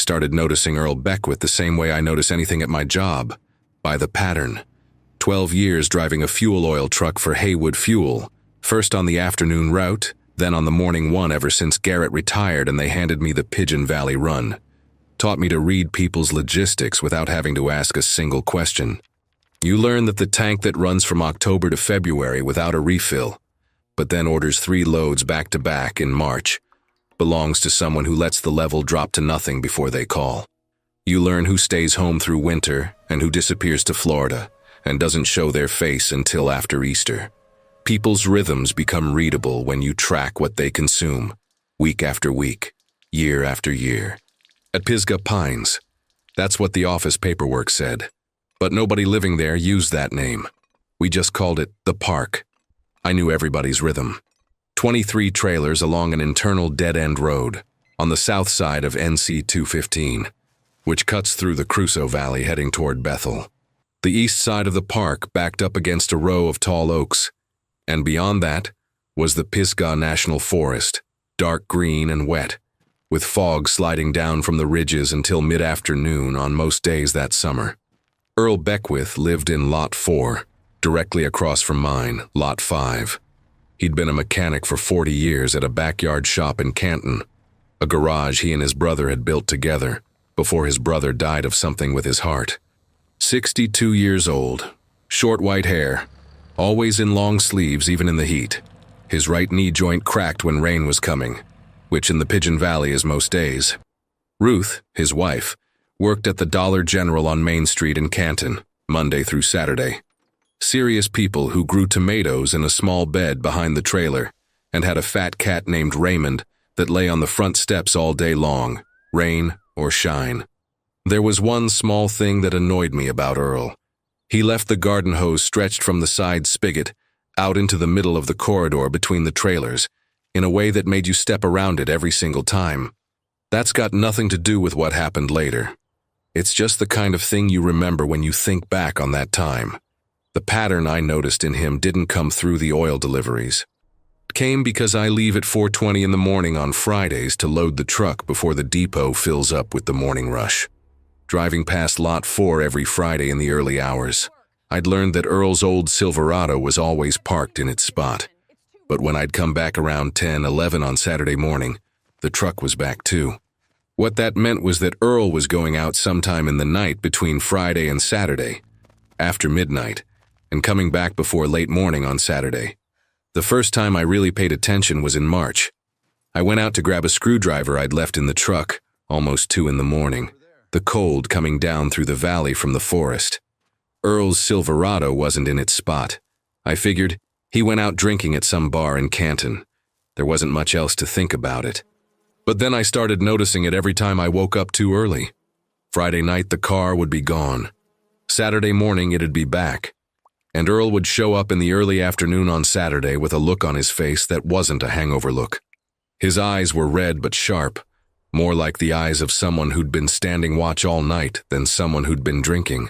started noticing Earl Beckwith the same way I notice anything at my job, by the pattern. 12 years driving a fuel oil truck for Haywood Fuel, first on the afternoon route, then on the morning one ever since Garrett retired and they handed me the Pigeon Valley run. Taught me to read people's logistics without having to ask a single question. You learn that the tank that runs from October to February without a refill, but then orders 3 loads back-to-back in March, belongs to someone who lets the level drop to nothing before they call. You learn who stays home through winter and who disappears to Florida and doesn't show their face until after Easter. People's rhythms become readable when you track what they consume, week after week, year after year. At Pisgah Pines, that's what the office paperwork said. But nobody living there used that name. We just called it the park. I knew everybody's rhythm. 23 trailers along an internal dead-end road on the south side of NC 215, which cuts through the Crusoe Valley heading toward Bethel. The east side of the park backed up against a row of tall oaks, and beyond that was the Pisgah National Forest, dark green and wet, with fog sliding down from the ridges until mid-afternoon on most days that summer. Earl Beckwith lived in Lot 4, directly across from mine, Lot 5. He'd been a mechanic for 40 years at a backyard shop in Canton, a garage he and his brother had built together before his brother died of something with his heart. 62 years old, short white hair, always in long sleeves even in the heat. His right knee joint cracked when rain was coming, which in the Pigeon Valley is most days. Ruth, his wife, worked at the Dollar General on Main Street in Canton, Monday through Saturday. Serious people who grew tomatoes in a small bed behind the trailer and had a fat cat named Raymond that lay on the front steps all day long, rain or shine. There was one small thing that annoyed me about Earl. He left the garden hose stretched from the side spigot out into the middle of the corridor between the trailers in a way that made you step around it every single time. That's got nothing to do with what happened later. It's just the kind of thing you remember when you think back on that time. The pattern I noticed in him didn't come through the oil deliveries. It came because I leave at 4:20 in the morning on Fridays to load the truck before the depot fills up with the morning rush. Driving past Lot 4 every Friday in the early hours, I'd learned that Earl's old Silverado was always parked in its spot. But when I'd come back around 10:11 on Saturday morning, the truck was back too. What that meant was that Earl was going out sometime in the night between Friday and Saturday, after midnight, and coming back before late morning on Saturday. The first time I really paid attention was in March. I went out to grab a screwdriver I'd left in the truck, almost 2 in the morning, the cold coming down through the valley from the forest. Earl's Silverado wasn't in its spot. I figured he went out drinking at some bar in Canton. There wasn't much else to think about it. But then I started noticing it every time I woke up too early. Friday night the car would be gone. Saturday morning it'd be back. And Earl would show up in the early afternoon on Saturday with a look on his face that wasn't a hangover look. His eyes were red but sharp, more like the eyes of someone who'd been standing watch all night than someone who'd been drinking.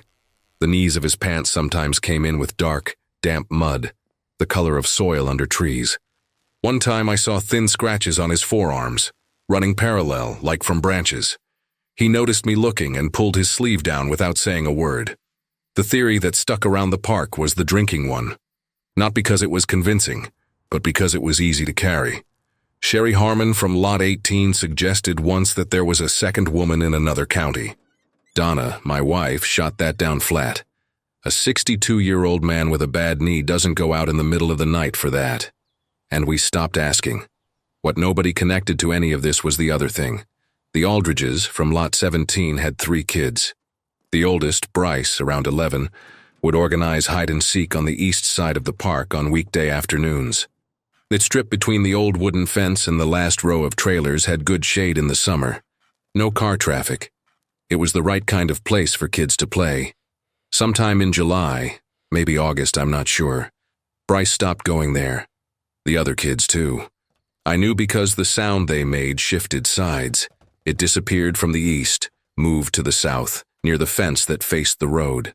The knees of his pants sometimes came in with dark, damp mud, the color of soil under trees. One time I saw thin scratches on his forearms, running parallel, like from branches. He noticed me looking and pulled his sleeve down without saying a word. The theory that stuck around the park was the drinking one. Not because it was convincing, but because it was easy to carry. Sherry Harmon from Lot 18 suggested once that there was a second woman in another county. Donna, my wife, shot that down flat. A 62-year-old man with a bad knee doesn't go out in the middle of the night for that. And we stopped asking. What nobody connected to any of this was the other thing. The Aldridges from Lot 17 had 3 kids. The oldest, Bryce, around 11, would organize hide-and-seek on the east side of the park on weekday afternoons. The strip between the old wooden fence and the last row of trailers had good shade in the summer. No car traffic. It was the right kind of place for kids to play. Sometime in July, maybe August, I'm not sure, Bryce stopped going there. The other kids, too. I knew because the sound they made shifted sides. It disappeared from the east, moved to the south, near the fence that faced the road.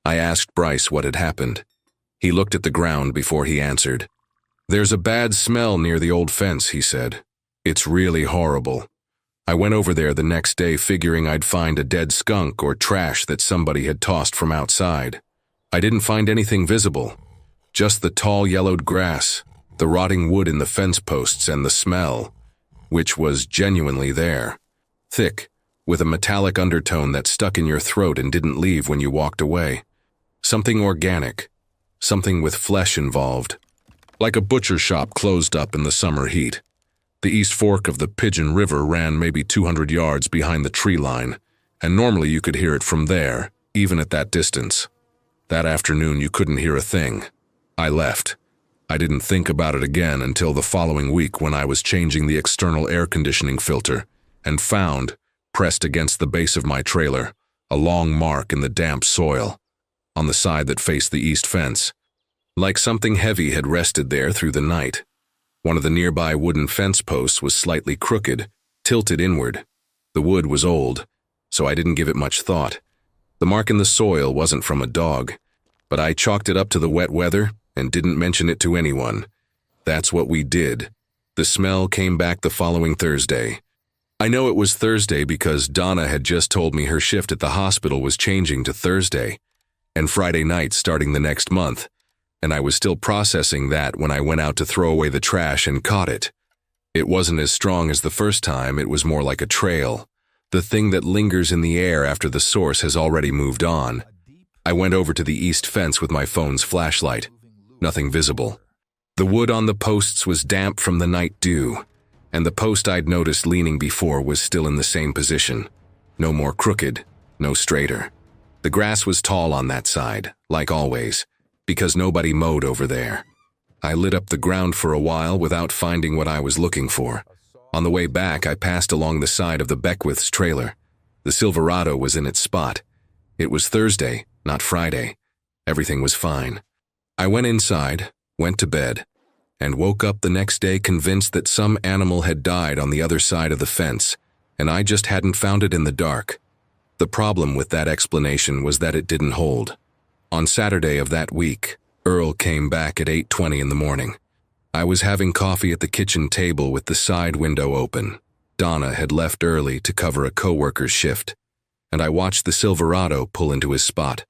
I asked Bryce what had happened. He looked at the ground before he answered. "There's a bad smell near the old fence," he said. "It's really horrible." I went over there the next day figuring I'd find a dead skunk or trash that somebody had tossed from outside. I didn't find anything visible, just the tall yellowed grass, the rotting wood in the fence posts, and the smell, which was genuinely there. Thick, with a metallic undertone that stuck in your throat and didn't leave when you walked away. Something organic, something with flesh involved. Like a butcher shop closed up in the summer heat. The East Fork of the Pigeon River ran maybe 200 yards behind the tree line, and normally you could hear it from there, even at that distance. That afternoon you couldn't hear a thing. I left. I didn't think about it again until the following week when I was changing the external air conditioning filter and found, pressed against the base of my trailer, a long mark in the damp soil, on the side that faced the east fence. Like something heavy had rested there through the night. One of the nearby wooden fence posts was slightly crooked, tilted inward. The wood was old, so I didn't give it much thought. The mark in the soil wasn't from a dog, but I chalked it up to the wet weather and didn't mention it to anyone. That's what we did. The smell came back the following Thursday. I know it was Thursday because Donna had just told me her shift at the hospital was changing to Thursday, and Friday night starting the next month, and I was still processing that when I went out to throw away the trash and caught it. It wasn't as strong as the first time, it was more like a trail, the thing that lingers in the air after the source has already moved on. I went over to the east fence with my phone's flashlight. Nothing visible. The wood on the posts was damp from the night dew, and the post I'd noticed leaning before was still in the same position. No more crooked, no straighter. The grass was tall on that side, like always, because nobody mowed over there. I lit up the ground for a while without finding what I was looking for. On the way back, I passed along the side of the Beckwith's trailer. The Silverado was in its spot. It was Thursday, not Friday. Everything was fine. I went inside, went to bed, and woke up the next day convinced that some animal had died on the other side of the fence, and I just hadn't found it in the dark. The problem with that explanation was that it didn't hold. On Saturday of that week, Earl came back at 8:20 in the morning. I was having coffee at the kitchen table with the side window open. Donna had left early to cover a coworker's shift, and I watched the Silverado pull into his spot.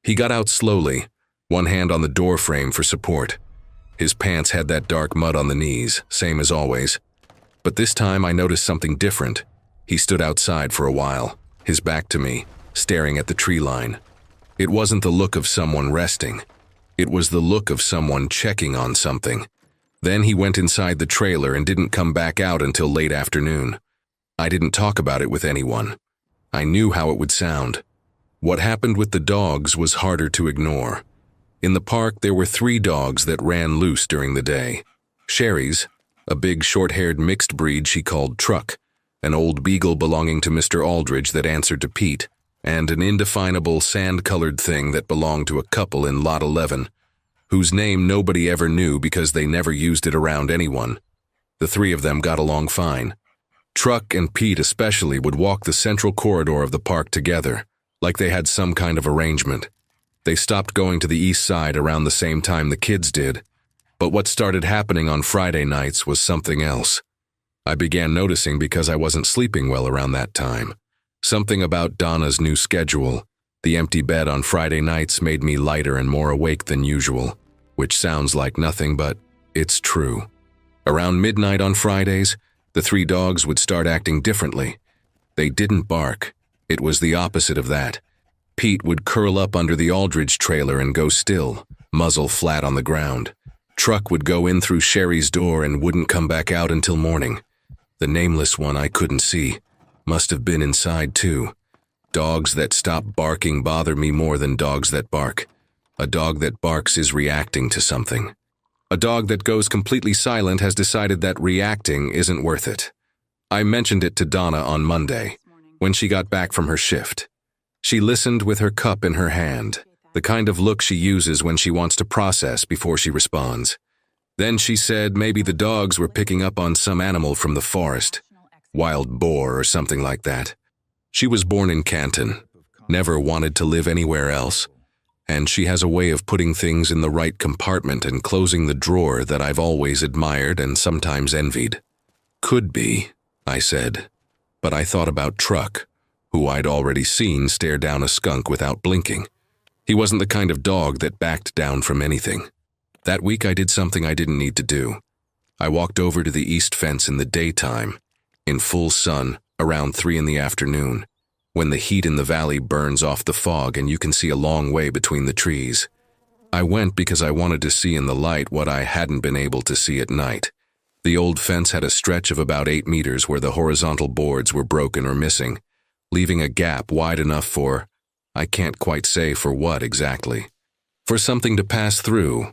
He got out slowly, one hand on the door frame for support. His pants had that dark mud on the knees, same as always. But this time I noticed something different. He stood outside for a while, his back to me, staring at the tree line. It wasn't the look of someone resting. It was the look of someone checking on something. Then he went inside the trailer and didn't come back out until late afternoon. I didn't talk about it with anyone. I knew how it would sound. What happened with the dogs was harder to ignore. In the park, there were 3 dogs that ran loose during the day. Sherry's, a big short-haired mixed breed she called Truck, an old beagle belonging to Mr. Aldridge that answered to Pete, and an indefinable sand-colored thing that belonged to a couple in Lot 11, whose name nobody ever knew because they never used it around anyone. The 3 of them got along fine. Truck and Pete especially would walk the central corridor of the park together, like they had some kind of arrangement. They stopped going to the east side around the same time the kids did, but what started happening on Friday nights was something else. I began noticing because I wasn't sleeping well around that time. Something about Donna's new schedule. The empty bed on Friday nights made me lighter and more awake than usual, which sounds like nothing, but it's true. Around midnight on Fridays, the 3 dogs would start acting differently. They didn't bark. It was the opposite of that. Pete would curl up under the Aldridge trailer and go still, muzzle flat on the ground. Truck would go in through Sherry's door and wouldn't come back out until morning. The nameless one I couldn't see must have been inside too. Dogs that stop barking bother me more than dogs that bark. A dog that barks is reacting to something. A dog that goes completely silent has decided that reacting isn't worth it. I mentioned it to Donna on Monday, when she got back from her shift. She listened with her cup in her hand, the kind of look she uses when she wants to process before she responds. Then she said maybe the dogs were picking up on some animal from the forest, wild boar or something like that. She was born in Canton, never wanted to live anywhere else, and she has a way of putting things in the right compartment and closing the drawer that I've always admired and sometimes envied. Could be, I said, But I thought about Truck, who I'd already seen stare down a skunk without blinking. He wasn't the kind of dog that backed down from anything. That week I did something I didn't need to do. I walked over to the east fence in the daytime, in full sun, around 3 in the afternoon, when the heat in the valley burns off the fog and you can see a long way between the trees. I went because I wanted to see in the light what I hadn't been able to see at night. The old fence had a stretch of about 8 meters where the horizontal boards were broken or missing, leaving a gap wide enough for, I can't quite say for what exactly. For something to pass through.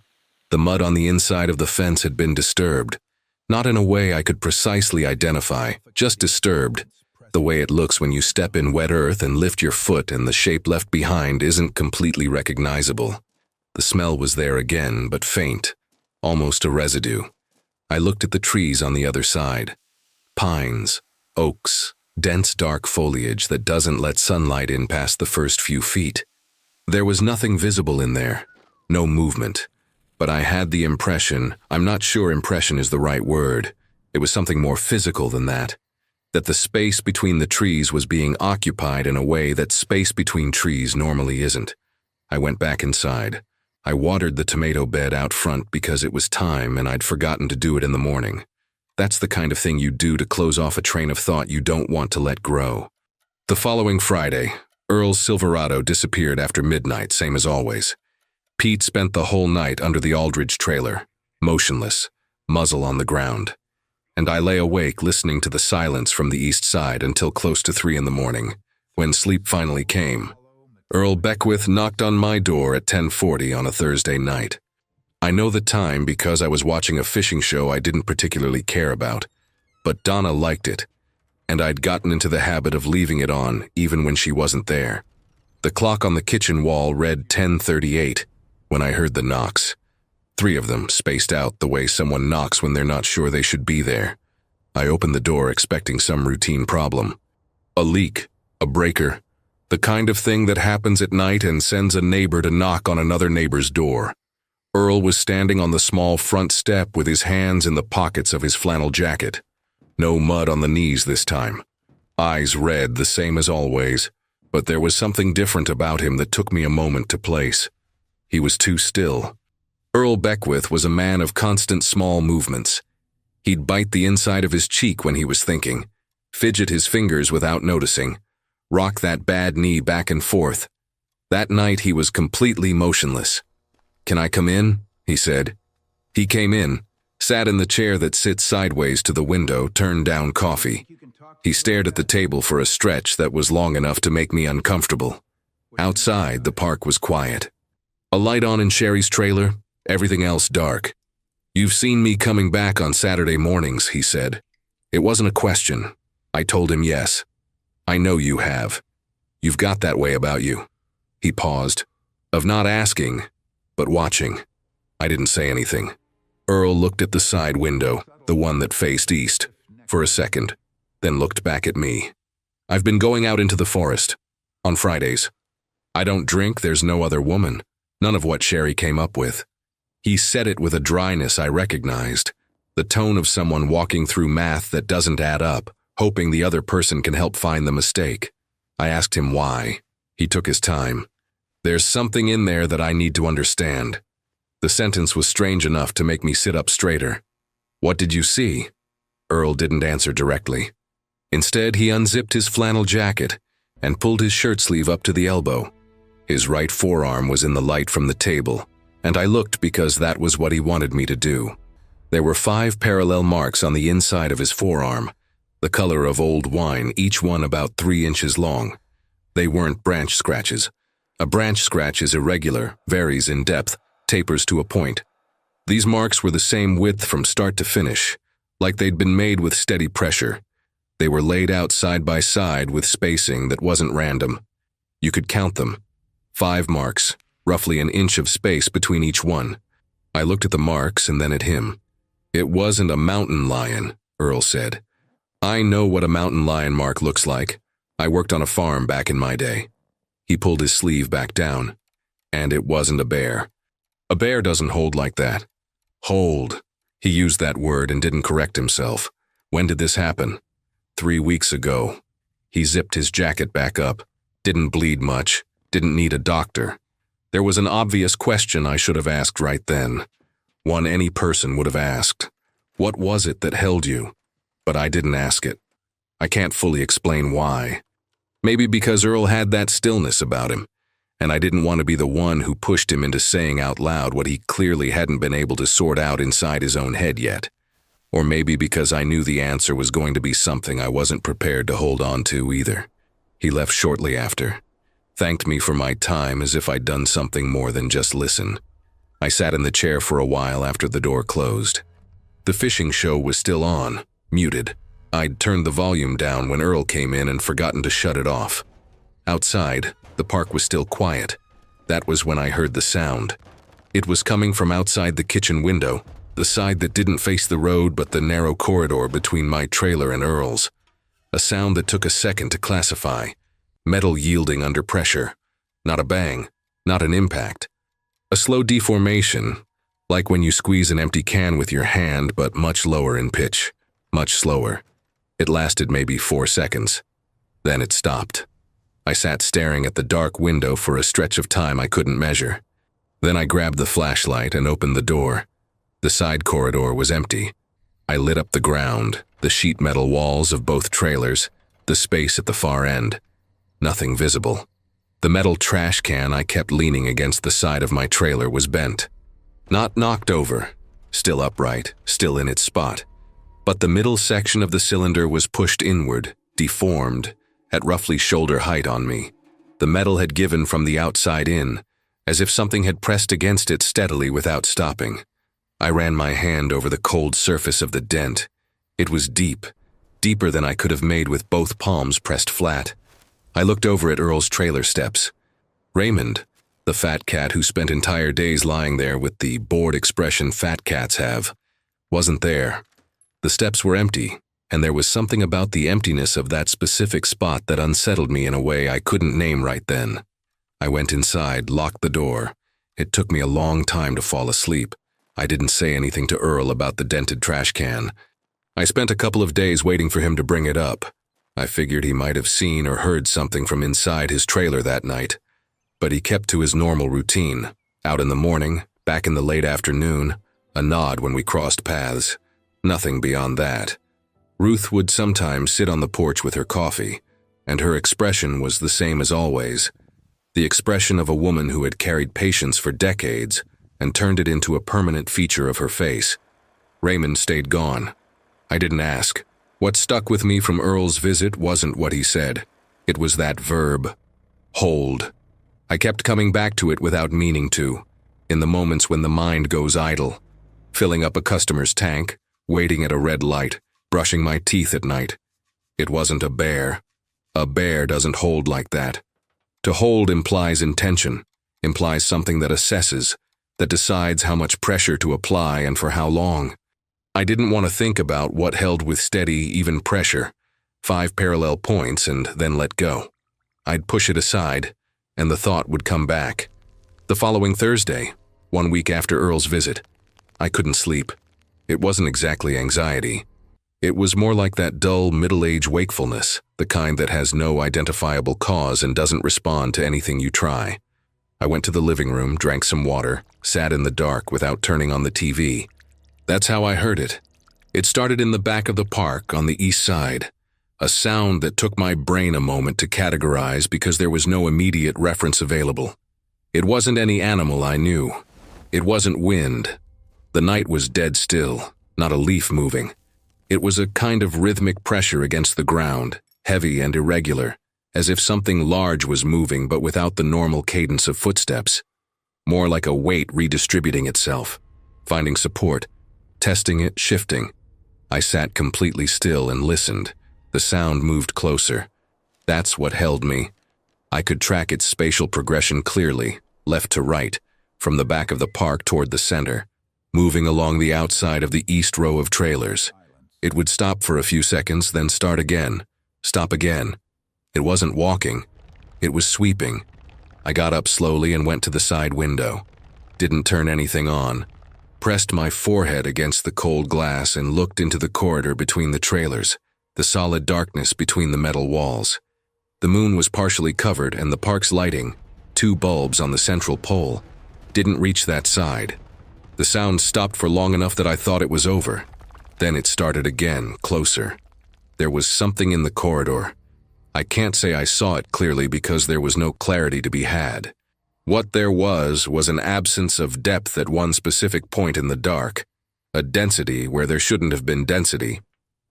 The mud on the inside of the fence had been disturbed, not in a way I could precisely identify, just disturbed, the way it looks when you step in wet earth and lift your foot and the shape left behind isn't completely recognizable. The smell was there again, but faint, almost a residue. I looked at the trees on the other side. Pines, oaks, dense dark foliage that doesn't let sunlight in past the first few feet. There was nothing visible in there, no movement. But I had the impression, I'm not sure impression is the right word, it was something more physical than that the space between the trees was being occupied in a way that space between trees normally isn't. I went back inside. I watered the tomato bed out front because it was time and I'd forgotten to do it in the morning. That's the kind of thing you do to close off a train of thought you don't want to let grow. The following Friday, Earl's Silverado disappeared after midnight, same as always. Pete spent the whole night under the Aldridge trailer, motionless, muzzle on the ground. And I lay awake listening to the silence from the east side until close to 3 in the morning, when sleep finally came. Earl Beckwith knocked on my door at 10:40 on a Thursday night. I know the time because I was watching a fishing show I didn't particularly care about, but Donna liked it, and I'd gotten into the habit of leaving it on even when she wasn't there. The clock on the kitchen wall read 10:38 when I heard the knocks. 3 of them, spaced out the way someone knocks when they're not sure they should be there. I opened the door expecting some routine problem. A leak, a breaker, the kind of thing that happens at night and sends a neighbor to knock on another neighbor's door. Earl was standing on the small front step with his hands in the pockets of his flannel jacket. No mud on the knees this time. Eyes red, the same as always, but there was something different about him that took me a moment to place. He was too still. Earl Beckwith was a man of constant small movements. He'd bite the inside of his cheek when he was thinking, fidget his fingers without noticing, rock that bad knee back and forth. That night he was completely motionless. "Can I come in?" he said. He came in, sat in the chair that sits sideways to the window, turned down coffee. He stared at the table for a stretch that was long enough to make me uncomfortable. Outside, the park was quiet. A light on in Sherry's trailer, everything else dark. "You've seen me coming back on Saturday mornings," he said. It wasn't a question. I told him yes. "I know you have. You've got that way about you." He paused. Of not asking, but watching. I didn't say anything. Earl looked at the side window, the one that faced east, for a second, then looked back at me. "I've been going out into the forest. On Fridays. I don't drink, there's no other woman. None of what Sherry came up with." He said it with a dryness I recognized, the tone of someone walking through math that doesn't add up, hoping the other person can help find the mistake. I asked him why. He took his time. "There's something in there that I need to understand." The sentence was strange enough to make me sit up straighter. "What did you see?" Earl didn't answer directly. Instead, he unzipped his flannel jacket and pulled his shirt sleeve up to the elbow. His right forearm was in the light from the table, and I looked because that was what he wanted me to do. There were 5 parallel marks on the inside of his forearm, the color of old wine, each one about 3 inches long. They weren't branch scratches. A branch scratch is irregular, varies in depth, tapers to a point. These marks were the same width from start to finish, like they'd been made with steady pressure. They were laid out side by side with spacing that wasn't random. You could count them. 5 marks, roughly an inch of space between each one. I looked at the marks and then at him. "It wasn't a mountain lion," Earl said. "I know what a mountain lion mark looks like. I worked on a farm back in my day." He pulled his sleeve back down. "And it wasn't a bear. A bear doesn't hold like that." "Hold." He used that word and didn't correct himself. "When did this happen?" 3 weeks ago. He zipped his jacket back up. Didn't bleed much. Didn't need a doctor. There was an obvious question I should have asked right then. One any person would have asked. What was it that held you? But I didn't ask it. I can't fully explain why. Maybe because Earl had that stillness about him, and I didn't want to be the one who pushed him into saying out loud what he clearly hadn't been able to sort out inside his own head yet. Or maybe because I knew the answer was going to be something I wasn't prepared to hold on to either. He left shortly after. Thanked me for my time as if I'd done something more than just listen. I sat in the chair for a while after the door closed. The fishing show was still on, muted. I'd turned the volume down when Earl came in and forgotten to shut it off. Outside, the park was still quiet. That was when I heard the sound. It was coming from outside the kitchen window, the side that didn't face the road but the narrow corridor between my trailer and Earl's. A sound that took a second to classify. Metal yielding under pressure. Not a bang, not an impact. A slow deformation, like when you squeeze an empty can with your hand, but much lower in pitch. Much slower. It lasted maybe 4 seconds. Then it stopped. I sat staring at the dark window for a stretch of time I couldn't measure. Then I grabbed the flashlight and opened the door. The side corridor was empty. I lit up the ground, the sheet metal walls of both trailers, the space at the far end. Nothing visible. The metal trash can I kept leaning against the side of my trailer was bent. Not knocked over, still upright, still in its spot. But the middle section of the cylinder was pushed inward, deformed, at roughly shoulder height on me. The metal had given from the outside in, as if something had pressed against it steadily without stopping. I ran my hand over the cold surface of the dent. It was deep, deeper than I could have made with both palms pressed flat. I looked over at Earl's trailer steps. Raymond, the fat cat who spent entire days lying there with the bored expression fat cats have, wasn't there. The steps were empty, and there was something about the emptiness of that specific spot that unsettled me in a way I couldn't name right then. I went inside, locked the door. It took me a long time to fall asleep. I didn't say anything to Earl about the dented trash can. I spent a couple of days waiting for him to bring it up. I figured he might have seen or heard something from inside his trailer that night. But he kept to his normal routine. Out in the morning, back in the late afternoon, a nod when we crossed paths. Nothing beyond that. Ruth would sometimes sit on the porch with her coffee, and her expression was the same as always. The expression of a woman who had carried patience for decades and turned it into a permanent feature of her face. Raymond stayed gone. I didn't ask. What stuck with me from Earl's visit wasn't what he said. It was that verb, hold. I kept coming back to it without meaning to, in the moments when the mind goes idle. Filling up a customer's tank, waiting at a red light, brushing my teeth at night. It wasn't a bear. A bear doesn't hold like that. To hold implies intention, implies something that assesses, that decides how much pressure to apply and for how long. I didn't want to think about what held with steady, even pressure, 5 parallel points, and then let go. I'd push it aside, and the thought would come back. The following Thursday, 1 week after Earl's visit, I couldn't sleep. It wasn't exactly anxiety. It was more like that dull middle-age wakefulness, the kind that has no identifiable cause and doesn't respond to anything you try. I went to the living room, drank some water, sat in the dark without turning on the TV. That's how I heard it. It started in the back of the park on the east side. A sound that took my brain a moment to categorize because there was no immediate reference available. It wasn't any animal I knew. It wasn't wind. The night was dead still, not a leaf moving. It was a kind of rhythmic pressure against the ground, heavy and irregular, as if something large was moving but without the normal cadence of footsteps. More like a weight redistributing itself, finding support, testing it, shifting. I sat completely still and listened. The sound moved closer. That's what held me. I could track its spatial progression clearly, left to right, from the back of the park toward the center, moving along the outside of the east row of trailers. It would stop for a few seconds, then start again, stop again. It wasn't walking. It was sweeping. I got up slowly and went to the side window. Didn't turn anything on. Pressed my forehead against the cold glass and looked into the corridor between the trailers. the solid darkness between the metal walls. The moon was partially covered and the park's lighting, 2 bulbs on the central pole, didn't reach that side. The sound stopped for long enough that I thought it was over. Then it started again, closer. There was something in the corridor. I can't say I saw it clearly because there was no clarity to be had. What there was an absence of depth at one specific point in the dark, a density where there shouldn't have been density,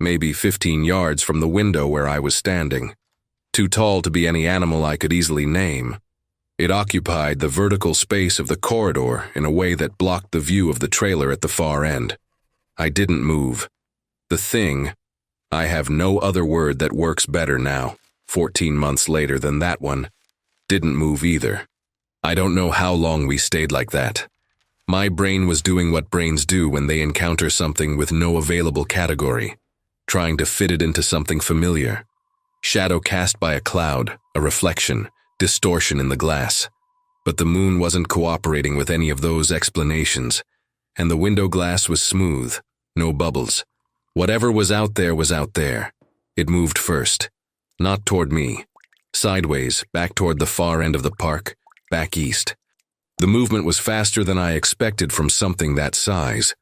maybe 15 yards from the window where I was standing. Too tall to be any animal I could easily name. It occupied the vertical space of the corridor in a way that blocked the view of the trailer at the far end. I didn't move. The thing, I have no other word that works better now, 14 months later than that one, didn't move either. I don't know how long we stayed like that. My brain was doing what brains do when they encounter something with no available category, trying to fit it into something familiar. Shadow cast by a cloud, a reflection, distortion in the glass. But the moon wasn't cooperating with any of those explanations, and the window glass was smooth, no bubbles. Whatever was out there was out there. It moved first, not toward me, sideways, back toward the far end of the park, back east. The movement was faster than I expected from something that size.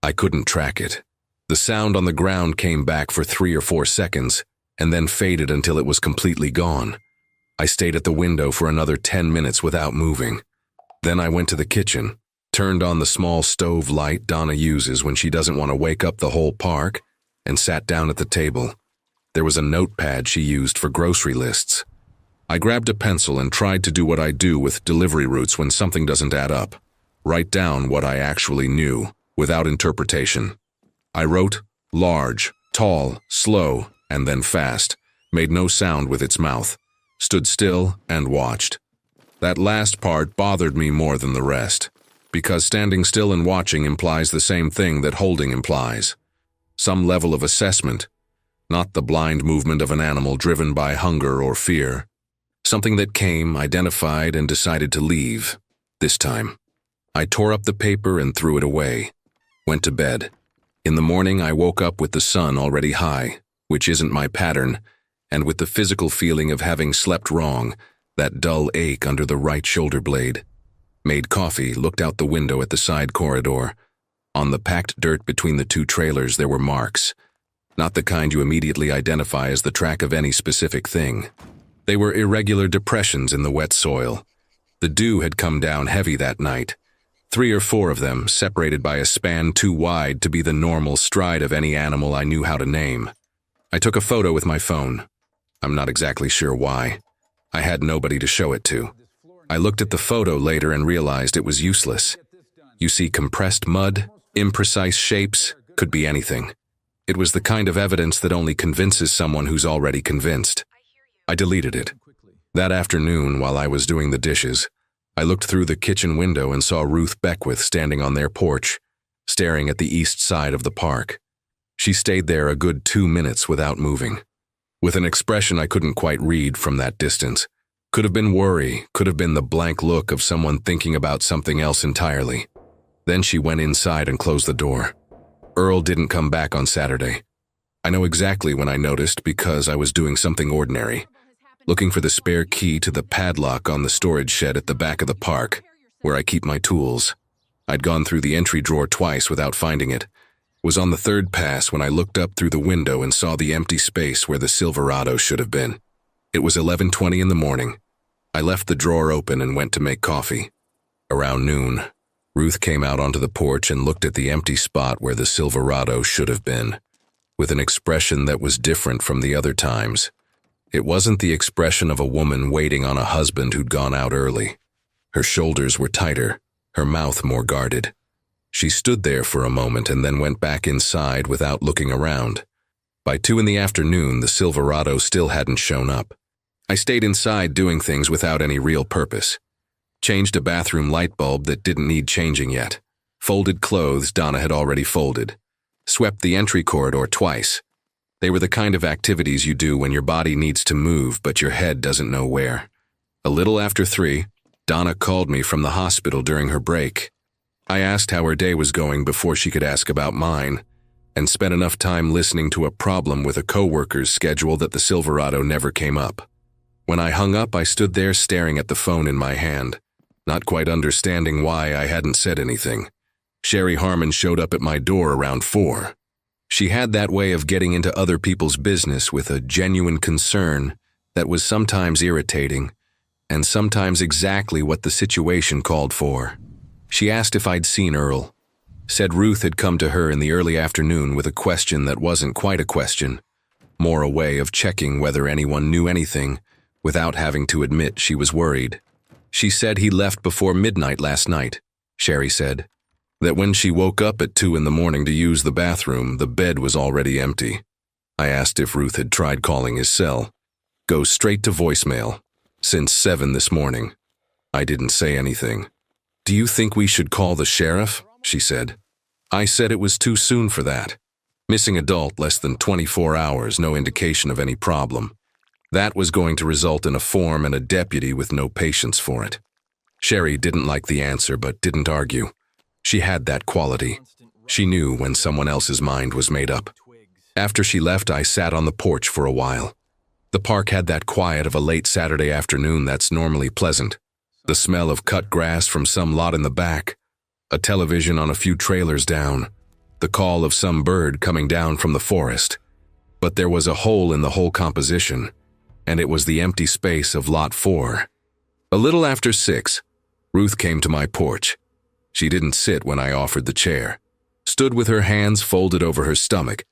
I couldn't track it. The sound on the ground came back for 3 or 4 seconds, and then faded until it was completely gone. I stayed at the window for another 10 minutes without moving. Then I went to the kitchen, turned on the small stove light Donna uses when she doesn't want to wake up the whole park, and sat down at the table. There was a notepad she used for grocery lists. I grabbed a pencil and tried to do what I do with delivery routes when something doesn't add up. Write down what I actually knew, without interpretation. I wrote, large, tall, slow, and then fast, made no sound with its mouth, stood still and watched. That last part bothered me more than the rest, because standing still and watching implies the same thing that holding implies. Some level of assessment, not the blind movement of an animal driven by hunger or fear. Something that came, identified, and decided to leave, this time. I tore up the paper and threw it away. Went to bed. In the morning, I woke up with the sun already high, which isn't my pattern, and with the physical feeling of having slept wrong, that dull ache under the right shoulder blade. Made coffee, looked out the window at the side corridor. On the packed dirt between the 2 trailers there were marks. Not the kind you immediately identify as the track of any specific thing. They were irregular depressions in the wet soil. The dew had come down heavy that night. 3 or 4 of them, separated by a span too wide to be the normal stride of any animal I knew how to name. I took a photo with my phone. I'm not exactly sure why. I had nobody to show it to. I looked at the photo later and realized it was useless. You see compressed mud, imprecise shapes, could be anything. It was the kind of evidence that only convinces someone who's already convinced. I deleted it. That afternoon, while I was doing the dishes, I looked through the kitchen window and saw Ruth Beckwith standing on their porch, staring at the east side of the park. She stayed there a good 2 minutes without moving, with an expression I couldn't quite read from that distance. Could have been worry, could have been the blank look of someone thinking about something else entirely. Then she went inside and closed the door. Earl didn't come back on Saturday. I know exactly when I noticed because I was doing something ordinary, looking for the spare key to the padlock on the storage shed at the back of the park, where I keep my tools. I'd gone through the entry drawer twice without finding it. Was on the 3rd pass when I looked up through the window and saw the empty space where the Silverado should have been. It was 11:20 in the morning. I left the drawer open and went to make coffee. Around noon, Ruth came out onto the porch and looked at the empty spot where the Silverado should have been, with an expression that was different from the other times. It wasn't the expression of a woman waiting on a husband who'd gone out early. Her shoulders were tighter, her mouth more guarded. She stood there for a moment and then went back inside without looking around. By 2 in the afternoon, the Silverado still hadn't shown up. I stayed inside doing things without any real purpose. Changed a bathroom light bulb that didn't need changing yet. Folded clothes Donna had already folded. Swept the entry corridor twice. They were the kind of activities you do when your body needs to move but your head doesn't know where. A little after 3, Donna called me from the hospital during her break. I asked how her day was going before she could ask about mine. and spent enough time listening to a problem with a coworker's schedule that the Silverado never came up. When I hung up, I stood there staring at the phone in my hand, not quite understanding why I hadn't said anything. Sherry Harmon showed up at my door around 4. She had that way of getting into other people's business with a genuine concern that was sometimes irritating and sometimes exactly what the situation called for. She asked if I'd seen Earl. Said Ruth had come to her in the early afternoon with a question that wasn't quite a question, more a way of checking whether anyone knew anything without having to admit she was worried. She said he left before midnight last night, Sherry said. That when she woke up at 2 in the morning to use the bathroom, the bed was already empty. I asked if Ruth had tried calling his cell. Goes straight to voicemail. Since 7 this morning. I didn't say anything. Do you think we should call the sheriff? She said. I said it was too soon for that. Missing adult, less than 24 hours, no indication of any problem. That was going to result in a form and a deputy with no patience for it. Sherry didn't like the answer but didn't argue. She had that quality. She knew when someone else's mind was made up. After she left, I sat on the porch for a while. The park had that quiet of a late Saturday afternoon that's normally pleasant. The smell of cut grass from some lot in the back, a television on a few trailers down, the call of some bird coming down from the forest. But there was a hole in the whole composition, and it was the empty space of Lot 4. A little after 6, Ruth came to my porch. She didn't sit when I offered the chair, stood with her hands folded over her stomach,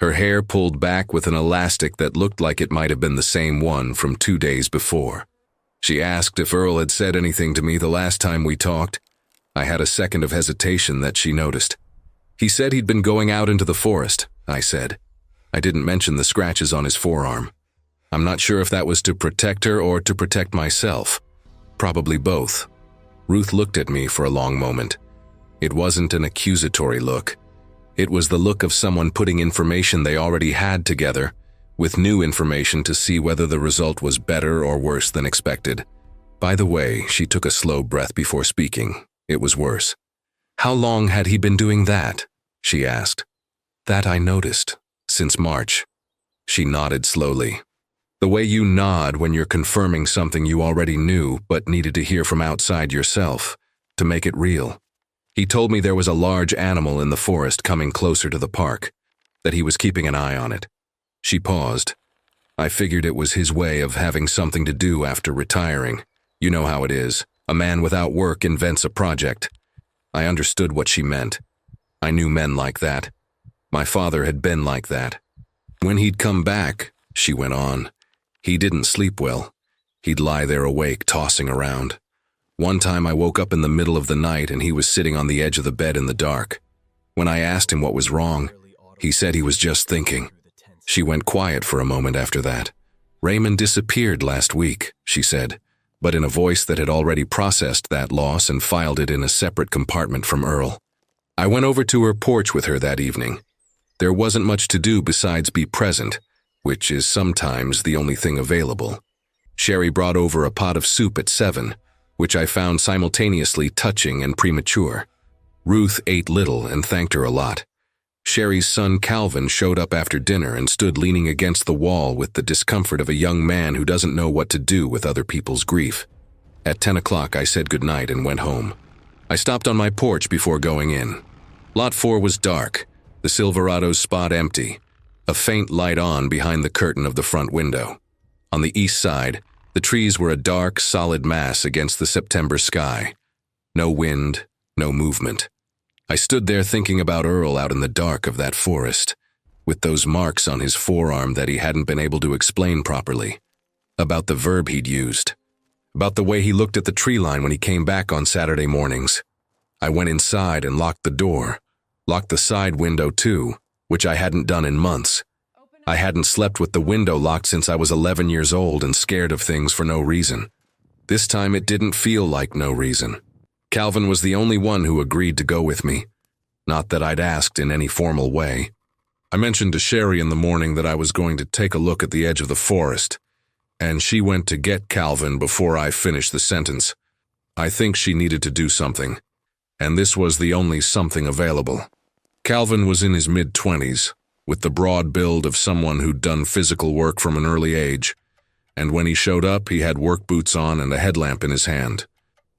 her hair pulled back with an elastic that looked like it might have been the same one from 2 days before. She asked if Earl had said anything to me the last time we talked. I had a second of hesitation that she noticed. He said he'd been going out into the forest, I said. I didn't mention the scratches on his forearm. I'm not sure if that was to protect her or to protect myself. Probably both. Ruth looked at me for a long moment. It wasn't an accusatory look. It was the look of someone putting information they already had together with new information to see whether the result was better or worse than expected. By the way, she took a slow breath before speaking. It was worse. How long had he been doing that? She asked. That I noticed. Since March. She nodded slowly. The way you nod when you're confirming something you already knew but needed to hear from outside yourself, to make it real. He told me there was a large animal in the forest coming closer to the park, that he was keeping an eye on it. She paused. I figured it was his way of having something to do after retiring. You know how it is. A man without work invents a project. I understood what she meant. I knew men like that. My father had been like that. When he'd come back, she went on, he didn't sleep well. He'd lie there awake, tossing around. One time I woke up in the middle of the night and he was sitting on the edge of the bed in the dark. When I asked him what was wrong, he said he was just thinking. She went quiet for a moment after that. Raymond disappeared last week, she said, but in a voice that had already processed that loss and filed it in a separate compartment from Earl. I went over to her porch with her that evening. There wasn't much to do besides be present, which is sometimes the only thing available. Sherry brought over a pot of soup at 7, which I found simultaneously touching and premature. Ruth ate little and thanked her a lot. Sherry's son Calvin showed up after dinner and stood leaning against the wall with the discomfort of a young man who doesn't know what to do with other people's grief. At 10 o'clock, I said goodnight and went home. I stopped on my porch before going in. Lot 4 was dark, the Silverado's spot empty, a faint light on behind the curtain of the front window. On the east side, the trees were a dark, solid mass against the September sky. No wind, no movement. I stood there thinking about Earl out in the dark of that forest, with those marks on his forearm that he hadn't been able to explain properly, about the verb he'd used, about the way he looked at the tree line when he came back on Saturday mornings. I went inside and locked the door, locked the side window too, which I hadn't done in months. I hadn't slept with the window locked since I was 11 years old and scared of things for no reason. This time it didn't feel like no reason. Calvin was the only one who agreed to go with me. Not that I'd asked in any formal way. I mentioned to Sherry in the morning that I was going to take a look at the edge of the forest, and she went to get Calvin before I finished the sentence. I think she needed to do something, and this was the only something available. Calvin was in his mid-20s, with the broad build of someone who'd done physical work from an early age, and when he showed up, he had work boots on and a headlamp in his hand.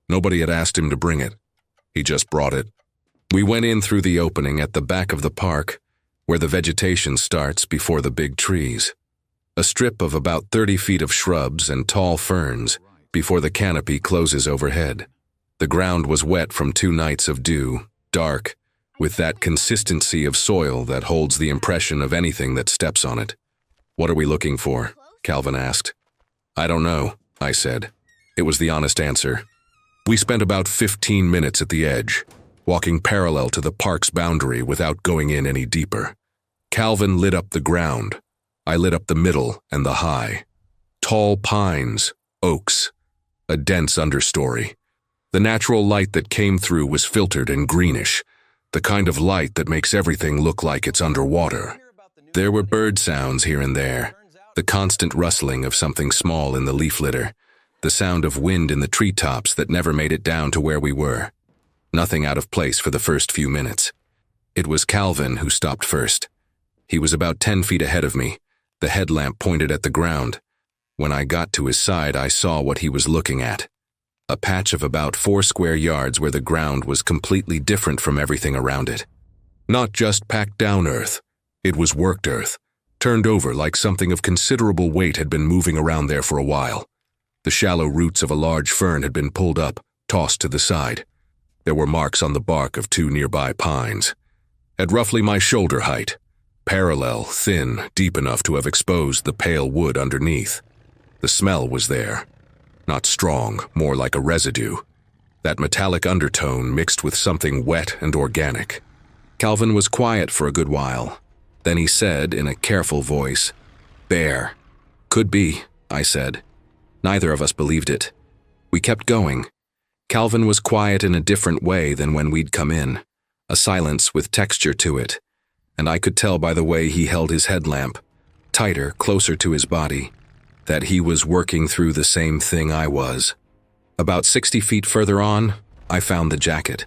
Nobody had asked him to bring it. He just brought it. We went in through the opening at the back of the park, where the vegetation starts before the big trees. A strip of about 30 feet of shrubs and tall ferns before the canopy closes overhead. The ground was wet from 2 nights of dew, dark, with that consistency of soil that holds the impression of anything that steps on it. "What are we looking for?" Calvin asked. "I don't know," I said. It was the honest answer. We spent about 15 minutes at the edge, walking parallel to the park's boundary without going in any deeper. Calvin lit up the ground. I lit up the middle and the high. Tall pines, oaks, a dense understory. The natural light that came through was filtered and greenish, the kind of light that makes everything look like it's underwater. There were bird sounds here and there, the constant rustling of something small in the leaf litter, the sound of wind in the treetops that never made it down to where we were. Nothing out of place for the first few minutes. It was Calvin who stopped first. He was about 10 feet ahead of me, the headlamp pointed at the ground. When I got to his side, I saw what he was looking at. A patch of about 4 square yards where the ground was completely different from everything around it. Not just packed down earth. It was worked earth, turned over like something of considerable weight had been moving around there for a while. The shallow roots of a large fern had been pulled up, tossed to the side. There were marks on the bark of 2 nearby pines. At roughly my shoulder height, parallel, thin, deep enough to have exposed the pale wood underneath. The smell was there. Not strong, more like a residue. That metallic undertone mixed with something wet and organic. Calvin was quiet for a good while. Then he said in a careful voice, "Bear." "Could be," I said. Neither of us believed it. We kept going. Calvin was quiet in a different way than when we'd come in, a silence with texture to it, and I could tell by the way he held his headlamp, tighter, closer to his body, that he was working through the same thing I was. About 60 feet further on, I found the jacket.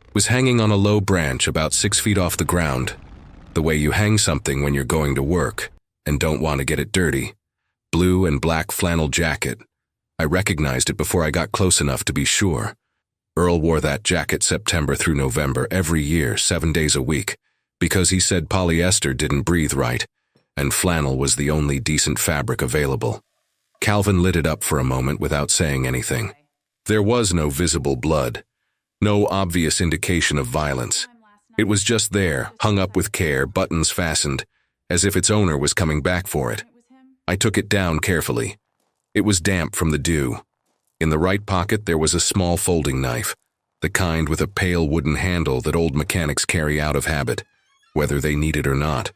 It was hanging on a low branch about 6 feet off the ground, the way you hang something when you're going to work and don't want to get it dirty. Blue and black flannel jacket. I recognized it before I got close enough to be sure. Earl wore that jacket September through November every year, 7 days a week, because he said polyester didn't breathe right, and flannel was the only decent fabric available. Calvin lit it up for a moment without saying anything. There was no visible blood, no obvious indication of violence. It was just there, hung up with care, buttons fastened, as if its owner was coming back for it. I took it down carefully. It was damp from the dew. In the right pocket there was a small folding knife, the kind with a pale wooden handle that old mechanics carry out of habit, whether they need it or not.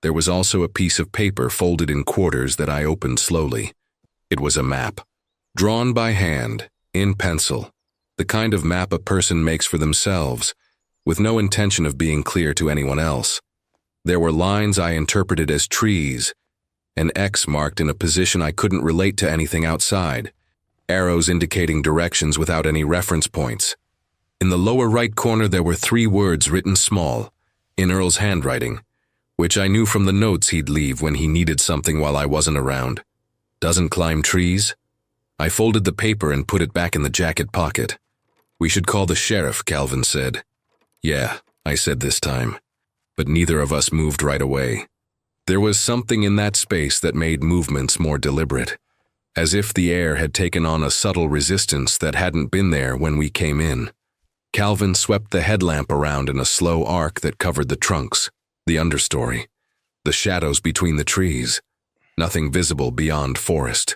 There was also a piece of paper folded in quarters that I opened slowly. It was a map, drawn by hand, in pencil, the kind of map a person makes for themselves, with no intention of being clear to anyone else. There were lines I interpreted as trees, an X marked in a position I couldn't relate to anything outside, arrows indicating directions without any reference points. In the lower right corner there were 3 words written small, in Earl's handwriting, which I knew from the notes he'd leave when he needed something while I wasn't around. "Doesn't climb trees?" I folded the paper and put it back in the jacket pocket. "We should call the sheriff," Calvin said. "Yeah," I said this time, but neither of us moved right away. There was something in that space that made movements more deliberate, as if the air had taken on a subtle resistance that hadn't been there when we came in. Calvin swept the headlamp around in a slow arc that covered the trunks, the understory, the shadows between the trees, nothing visible beyond forest.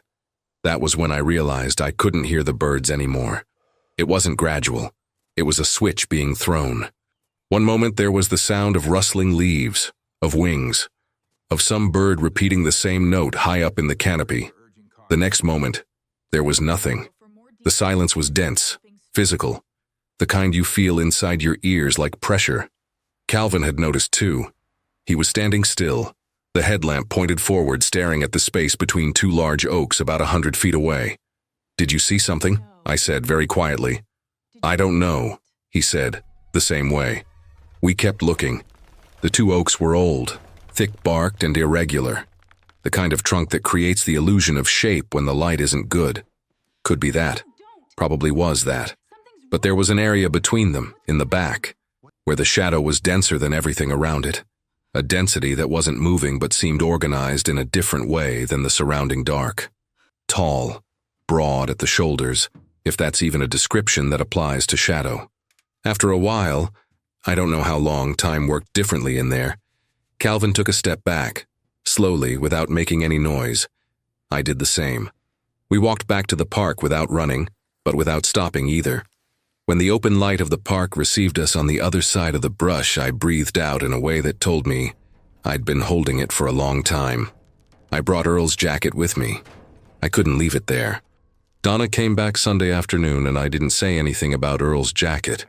That was when I realized I couldn't hear the birds anymore. It wasn't gradual. It was a switch being thrown. One moment there was the sound of rustling leaves, of wings, of some bird repeating the same note high up in the canopy. The next moment, there was nothing. The silence was dense, physical, the kind you feel inside your ears like pressure. Calvin had noticed too. He was standing still, the headlamp pointed forward, staring at the space between 2 large oaks about 100 feet away. "Did you see something?" I said very quietly. "I don't know," he said, the same way. We kept looking. The two oaks were old, thick-barked and irregular. The kind of trunk that creates the illusion of shape when the light isn't good. Could be that. Probably was that. But there was an area between them, in the back, where the shadow was denser than everything around it. A density that wasn't moving but seemed organized in a different way than the surrounding dark. Tall, broad at the shoulders, if that's even a description that applies to shadow. After a while, I don't know how long, time worked differently in there. Calvin took a step back, slowly, without making any noise. I did the same. We walked back to the park without running, but without stopping either. When the open light of the park received us on the other side of the brush, I breathed out in a way that told me I'd been holding it for a long time. I brought Earl's jacket with me. I couldn't leave it there. Donna came back Sunday afternoon and I didn't say anything about Earl's jacket.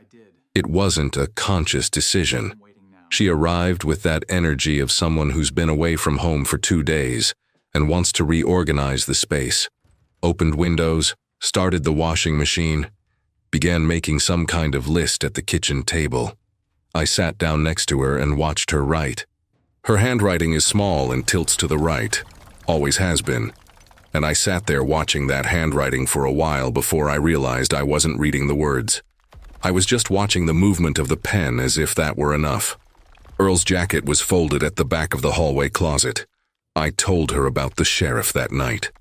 It wasn't a conscious decision. She arrived with that energy of someone who's been away from home for 2 days and wants to reorganize the space. Opened windows, started the washing machine, began making some kind of list at the kitchen table. I sat down next to her and watched her write. Her handwriting is small and tilts to the right, always has been, and I sat there watching that handwriting for a while before I realized I wasn't reading the words. I was just watching the movement of the pen as if that were enough. Earl's jacket was folded at the back of the hallway closet. I told her about the sheriff that night.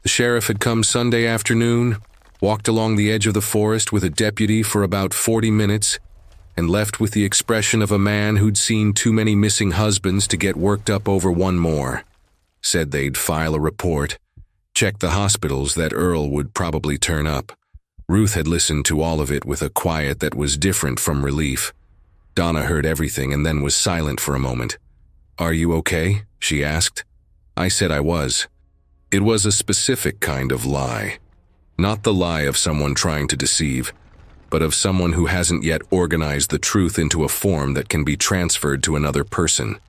The sheriff had come Sunday afternoon, walked along the edge of the forest with a deputy for about 40 minutes, and left with the expression of a man who'd seen too many missing husbands to get worked up over one more. Said they'd file a report, check the hospitals that Earl would probably turn up. Ruth had listened to all of it with a quiet that was different from relief. Donna heard everything and then was silent for a moment. "Are you okay?" she asked. I said I was. It was a specific kind of lie. Not the lie of someone trying to deceive, but of someone who hasn't yet organized the truth into a form that can be transferred to another person.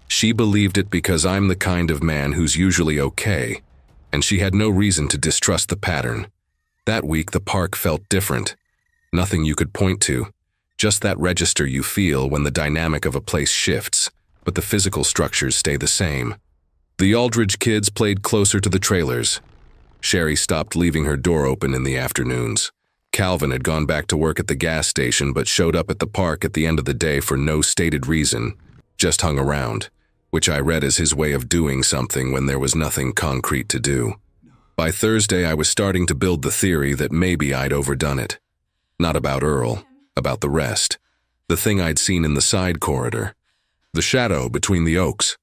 She believed it because I'm the kind of man who's usually okay, and she had no reason to distrust the pattern. That week the park felt different. Nothing you could point to, just that register you feel when the dynamic of a place shifts, but the physical structures stay the same. The Aldridge kids played closer to the trailers. Sherry stopped leaving her door open in the afternoons. Calvin had gone back to work at the gas station but showed up at the park at the end of the day for no stated reason, just hung around, which I read as his way of doing something when there was nothing concrete to do. By Thursday, I was starting to build the theory that maybe I'd overdone it. Not about Earl, about the rest. The thing I'd seen in the side corridor. The shadow between the oaks.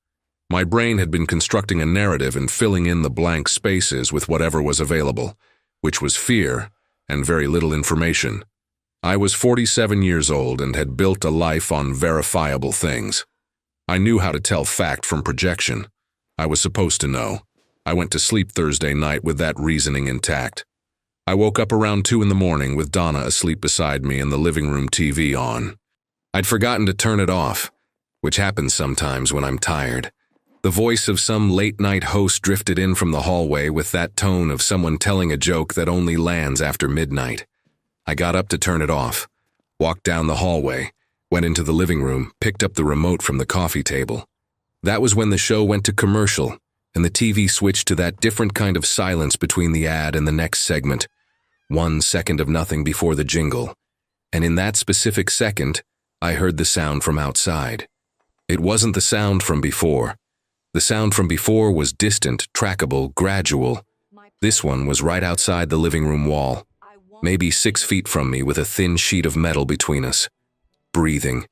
My brain had been constructing a narrative and filling in the blank spaces with whatever was available, which was fear and very little information. I was 47 years old and had built a life on verifiable things. I knew how to tell fact from projection. I was supposed to know. I went to sleep Thursday night with that reasoning intact. I woke up around 2 in the morning with Donna asleep beside me and the living room TV on. I'd forgotten to turn it off, which happens sometimes when I'm tired. The voice of some late-night host drifted in from the hallway with that tone of someone telling a joke that only lands after midnight. I got up to turn it off, walked down the hallway, went into the living room, picked up the remote from the coffee table. That was when the show went to commercial, and the TV switched to that different kind of silence between the ad and the next segment. 1 second of nothing before the jingle. And in that specific second, I heard the sound from outside. It wasn't the sound from before. The sound from before was distant, trackable, gradual. This one was right outside the living room wall, maybe 6 feet from me with a thin sheet of metal between us. Breathing.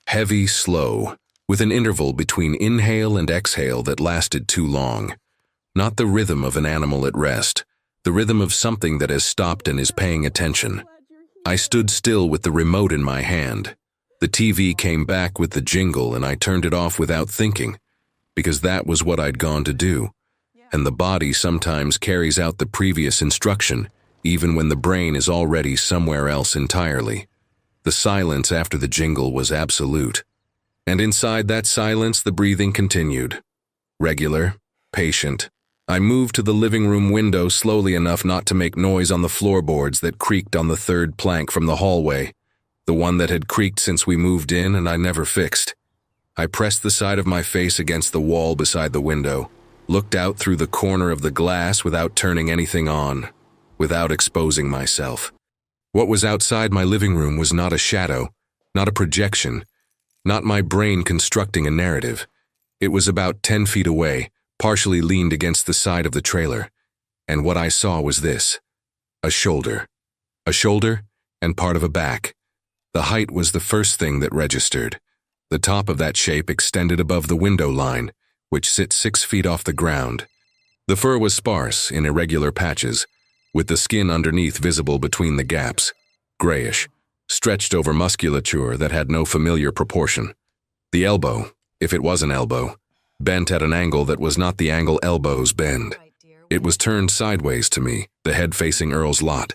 Heavy, slow, with an interval between inhale and exhale that lasted too long. Not the rhythm of an animal at rest, the rhythm of something that has stopped and is paying attention. I stood still with the remote in my hand. The TV came back with the jingle and I turned it off without thinking, because that was what I'd gone to do. And the body sometimes carries out the previous instruction, even when the brain is already somewhere else entirely. The silence after the jingle was absolute. And inside that silence, the breathing continued. Regular, patient. I moved to the living room window slowly enough not to make noise on the floorboards that creaked on the 3rd plank from the hallway, the one that had creaked since we moved in and I never fixed. I pressed the side of my face against the wall beside the window, looked out through the corner of the glass without turning anything on, without exposing myself. What was outside my living room was not a shadow, not a projection, not my brain constructing a narrative. It was about 10 feet away, partially leaned against the side of the trailer, and what I saw was this: a shoulder. A shoulder and part of a back. The height was the first thing that registered. The top of that shape extended above the window line, which sits 6 feet off the ground. The fur was sparse in irregular patches, with the skin underneath visible between the gaps, grayish, stretched over musculature that had no familiar proportion. The elbow, if it was an elbow, bent at an angle that was not the angle elbows bend. It was turned sideways to me, the head facing Earl's lot.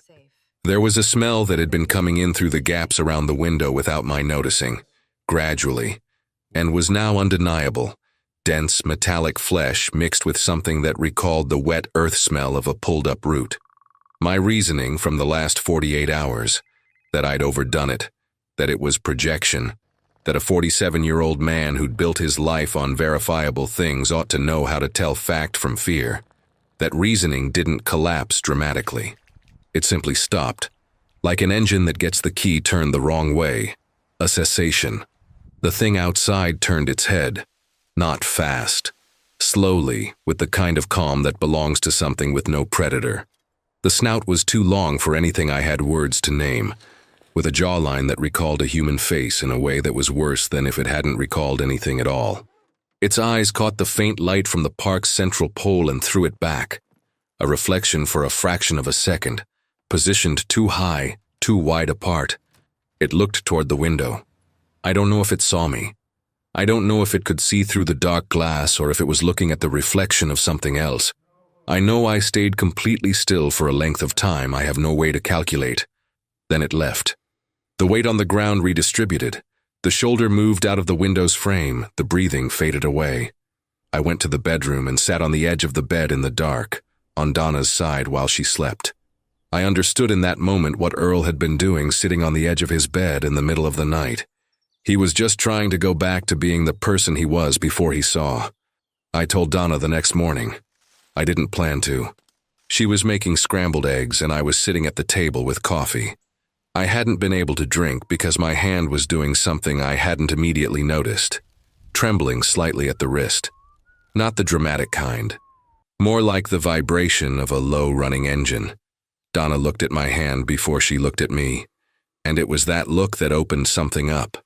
There was a smell that had been coming in through the gaps around the window without my noticing, gradually, and was now undeniable. Dense, metallic flesh mixed with something that recalled the wet earth smell of a pulled-up root. My reasoning from the last 48 hours, that I'd overdone it, that it was projection, that a 47-year-old man who'd built his life on verifiable things ought to know how to tell fact from fear, that reasoning didn't collapse dramatically. It simply stopped, like an engine that gets the key turned the wrong way, a cessation. The thing outside turned its head, not fast, slowly, with the kind of calm that belongs to something with no predator. The snout was too long for anything I had words to name, with a jawline that recalled a human face in a way that was worse than if it hadn't recalled anything at all. Its eyes caught the faint light from the park's central pole and threw it back, a reflection for a fraction of a second, positioned too high, too wide apart. It looked toward the window. I don't know if it saw me. I don't know if it could see through the dark glass or if it was looking at the reflection of something else. I know I stayed completely still for a length of time I have no way to calculate. Then it left. The weight on the ground redistributed. The shoulder moved out of the window's frame. The breathing faded away. I went to the bedroom and sat on the edge of the bed in the dark, on Donna's side while she slept. I understood in that moment what Earl had been doing sitting on the edge of his bed in the middle of the night. He was just trying to go back to being the person he was before he saw. I told Donna the next morning. I didn't plan to. She was making scrambled eggs and I was sitting at the table with coffee. I hadn't been able to drink because my hand was doing something I hadn't immediately noticed, trembling slightly at the wrist. Not the dramatic kind. More like the vibration of a low-running engine. Donna looked at my hand before she looked at me, and it was that look that opened something up.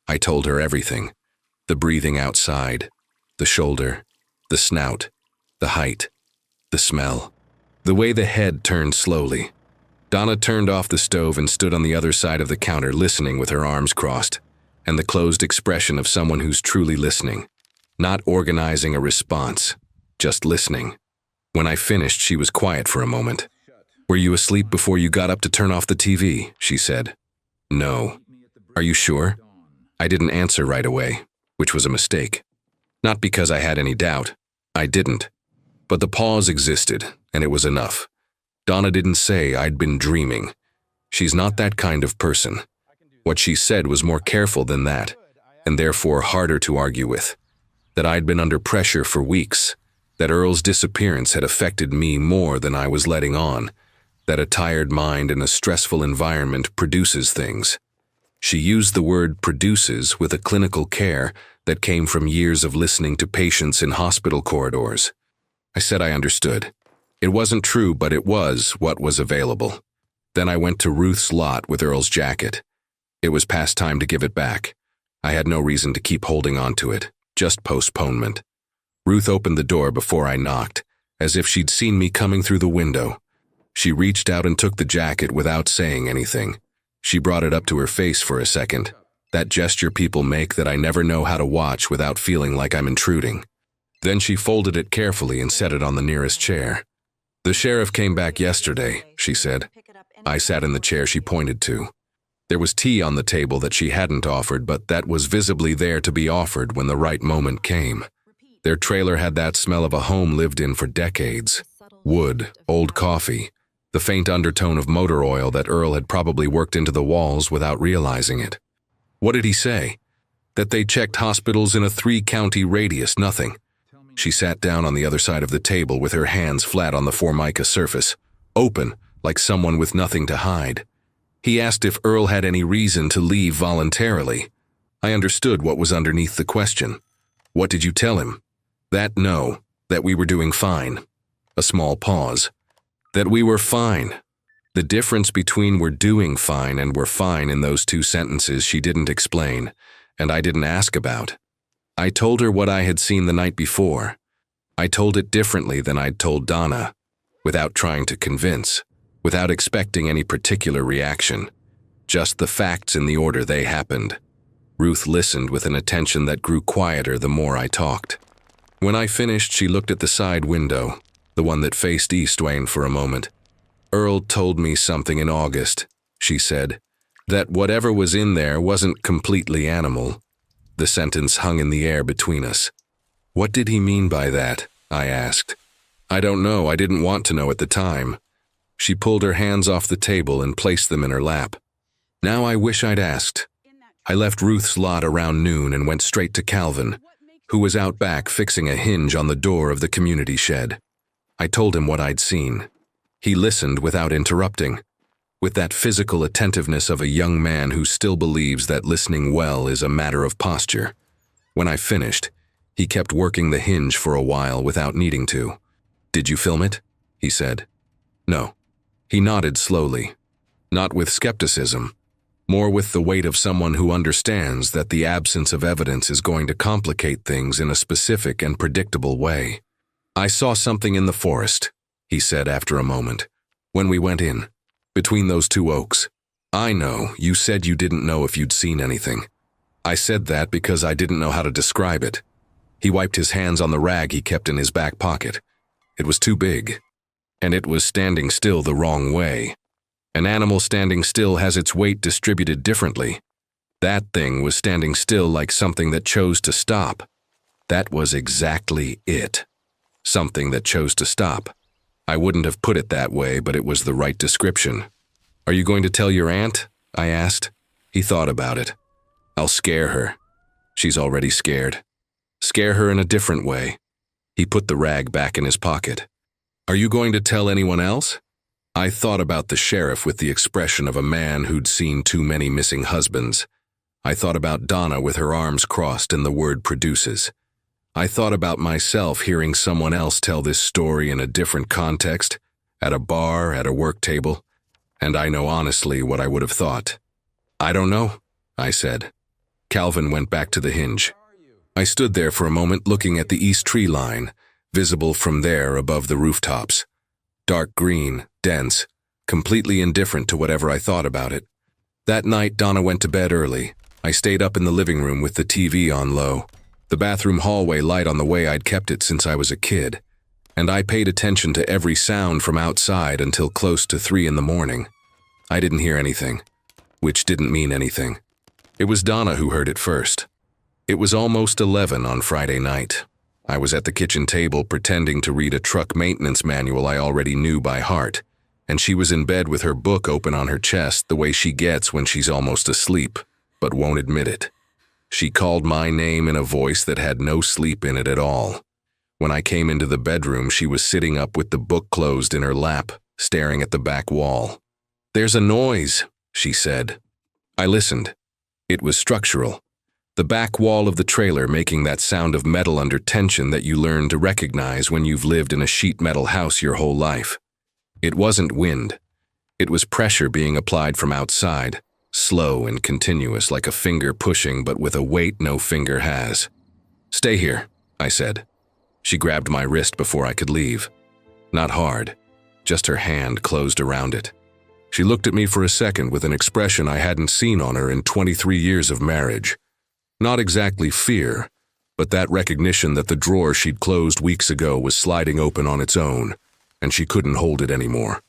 I told her everything. The breathing outside, the shoulder, the snout, the height, the smell, the way the head turned slowly. Donna turned off the stove and stood on the other side of the counter listening with her arms crossed, and the closed expression of someone who's truly listening, not organizing a response, just listening. When I finished, she was quiet for a moment. "Were you asleep before you got up to turn off the TV?" she said. "No." "Are you sure?" I didn't answer right away, which was a mistake. Not because I had any doubt. I didn't. But the pause existed, and it was enough. Donna didn't say I'd been dreaming. She's not that kind of person. What she said was more careful than that, and therefore harder to argue with. That I'd been under pressure for weeks. That Earl's disappearance had affected me more than I was letting on. That a tired mind in a stressful environment produces things. She used the word produces with a clinical care that came from years of listening to patients in hospital corridors. I said I understood. It wasn't true, but it was what was available. Then I went to Ruth's lot with Earl's jacket. It was past time to give it back. I had no reason to keep holding on to it, just postponement. Ruth opened the door before I knocked, as if she'd seen me coming through the window. She reached out and took the jacket without saying anything. She brought it up to her face for a second, that gesture people make that I never know how to watch without feeling like I'm intruding. Then she folded it carefully and set it on the nearest chair. "The sheriff came back yesterday," she said. I sat in the chair she pointed to. There was tea on the table that she hadn't offered, but that was visibly there to be offered when the right moment came. Their trailer had that smell of a home lived in for decades. Wood, old coffee, the faint undertone of motor oil that Earl had probably worked into the walls without realizing it. "What did he say?" That they checked hospitals in a 3-county radius, nothing. She sat down on the other side of the table with her hands flat on the formica surface, open, like someone with nothing to hide. He asked if Earl had any reason to leave voluntarily. I understood what was underneath the question. What did you tell him? No, that we were doing fine. A small pause. That we were fine. The difference between we're doing fine and we're fine in those 2 sentences she didn't explain, and I didn't ask about. I told her what I had seen the night before. I told it differently than I'd told Donna, without trying to convince, without expecting any particular reaction. Just the facts in the order they happened. Ruth listened with an attention that grew quieter the more I talked. When I finished, she looked at the side window, the one that faced Eastwain, for a moment. Earl told me something in August, she said, that whatever was in there wasn't completely animal. The sentence hung in the air between us. What did he mean by that? I asked. I don't know, I didn't want to know at the time. She pulled her hands off the table and placed them in her lap. Now I wish I'd asked. I left Ruth's lot around noon and went straight to Calvin, who was out back fixing a hinge on the door of the community shed. I told him what I'd seen. He listened without interrupting, with that physical attentiveness of a young man who still believes that listening well is a matter of posture. When I finished, he kept working the hinge for a while without needing to. Did you film it? He said. No. He nodded slowly, not with skepticism, more with the weight of someone who understands that the absence of evidence is going to complicate things in a specific and predictable way. I saw something in the forest, he said after a moment, when we went in, between those 2 oaks. I know, you said you didn't know if you'd seen anything. I said that because I didn't know how to describe it. He wiped his hands on the rag he kept in his back pocket. It was too big, and it was standing still the wrong way. An animal standing still has its weight distributed differently. That thing was standing still like something that chose to stop. That was exactly it. Something that chose to stop. I wouldn't have put it that way, but it was the right description. Are you going to tell your aunt? I asked. He thought about it. I'll scare her. She's already scared. Scare her in a different way. He put the rag back in his pocket. Are you going to tell anyone else? I thought about the sheriff with the expression of a man who'd seen too many missing husbands. I thought about Donna with her arms crossed and the word produces. I thought about myself hearing someone else tell this story in a different context, at a bar, at a work table, and I know honestly what I would have thought. I don't know, I said. Calvin went back to the hinge. I stood there for a moment looking at the east tree line, visible from there above the rooftops. Dark green, dense, completely indifferent to whatever I thought about it. That night, Donna went to bed early. I stayed up in the living room with the TV on low, the bathroom hallway light on the way I'd kept it since I was a kid, and I paid attention to every sound from outside until close to 3 in the morning. I didn't hear anything, which didn't mean anything. It was Donna who heard it first. It was almost 11 on Friday night. I was at the kitchen table pretending to read a truck maintenance manual I already knew by heart, and she was in bed with her book open on her chest the way she gets when she's almost asleep, but won't admit it. She called my name in a voice that had no sleep in it at all. When I came into the bedroom, she was sitting up with the book closed in her lap, staring at the back wall. "There's a noise," she said. I listened. It was structural. The back wall of the trailer making that sound of metal under tension that you learn to recognize when you've lived in a sheet metal house your whole life. It wasn't wind. It was pressure being applied from outside, slow and continuous like a finger pushing but with a weight no finger has. "Stay here," I said. She grabbed my wrist before I could leave. Not hard, just her hand closed around it. She looked at me for a second with an expression I hadn't seen on her in 23 years of marriage. Not exactly fear, but that recognition that the drawer she'd closed weeks ago was sliding open on its own, and she couldn't hold it anymore.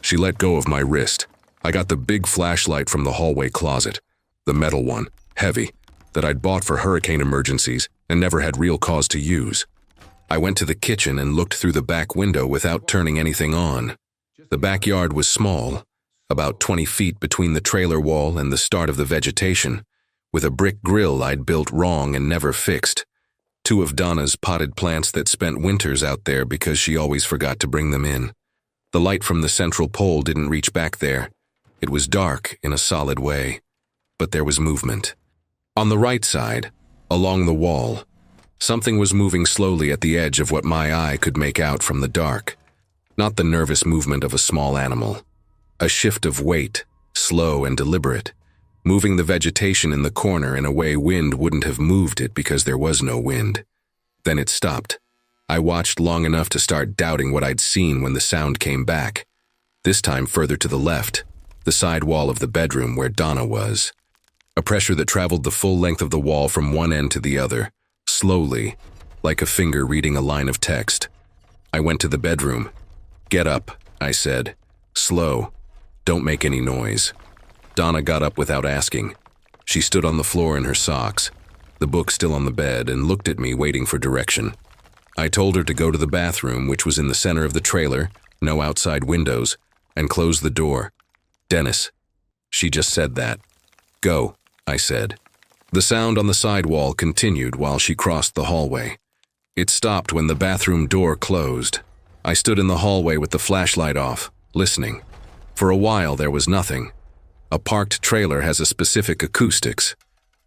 She let go of my wrist. I got the big flashlight from the hallway closet, the metal one, heavy, that I'd bought for hurricane emergencies and never had real cause to use. I went to the kitchen and looked through the back window without turning anything on. The backyard was small, about 20 feet between the trailer wall and the start of the vegetation, with a brick grill I'd built wrong and never fixed. 2 of Donna's potted plants that spent winters out there because she always forgot to bring them in. The light from the central pole didn't reach back there. It was dark in a solid way, but there was movement. On the right side, along the wall, something was moving slowly at the edge of what my eye could make out from the dark. Not the nervous movement of a small animal. A shift of weight, slow and deliberate, moving the vegetation in the corner in a way wind wouldn't have moved it because there was no wind. Then it stopped. I watched long enough to start doubting what I'd seen when the sound came back. This time further to the left, the side wall of the bedroom where Donna was. A pressure that traveled the full length of the wall from one end to the other, slowly, like a finger reading a line of text. I went to the bedroom. "Get up," I said. "Slow. Don't make any noise." Donna got up without asking. She stood on the floor in her socks, the book still on the bed, and looked at me waiting for direction. I told her to go to the bathroom, which was in the center of the trailer, no outside windows, and close the door. "Dennis." She just said that. "Go," I said. The sound on the side wall continued while she crossed the hallway. It stopped when the bathroom door closed. I stood in the hallway with the flashlight off, listening. For a while there was nothing. A parked trailer has a specific acoustics.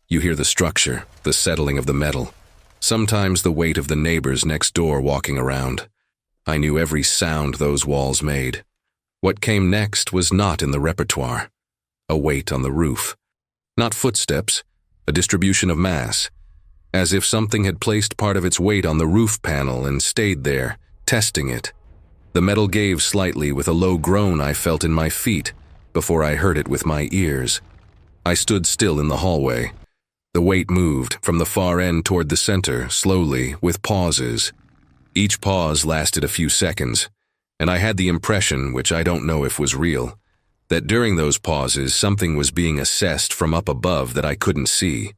You hear the structure, the settling of the metal, sometimes the weight of the neighbors next door walking around. I knew every sound those walls made. What came next was not in the repertoire. A weight on the roof. Not footsteps, a distribution of mass. As if something had placed part of its weight on the roof panel and stayed there, testing it. The metal gave slightly with a low groan I felt in my feet before I heard it with my ears. I stood still in the hallway. The weight moved from the far end toward the center, slowly, with pauses. Each pause lasted a few seconds, and I had the impression, which I don't know if was real, that during those pauses something was being assessed from up above that I couldn't see.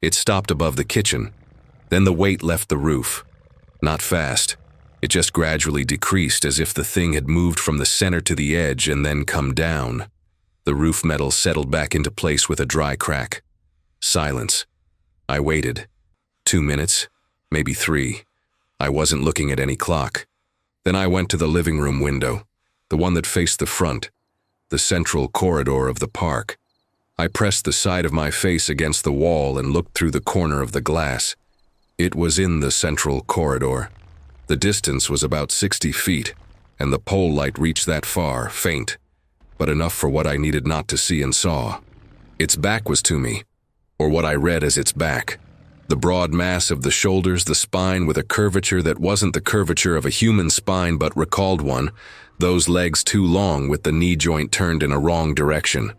It stopped above the kitchen. Then the weight left the roof. Not fast. It just gradually decreased as if the thing had moved from the center to the edge and then come down. The roof metal settled back into place with a dry crack. Silence. I waited. 2 minutes, maybe 3. I wasn't looking at any clock. Then I went to the living room window, the one that faced the front, the central corridor of the park. I pressed the side of my face against the wall and looked through the corner of the glass. It was in the central corridor. The distance was about 60 feet, and the pole light reached that far, faint, but enough for what I needed not to see and saw. Its back was to me, or what I read as its back. The broad mass of the shoulders, the spine with a curvature that wasn't the curvature of a human spine but recalled one, those legs too long with the knee joint turned in a wrong direction.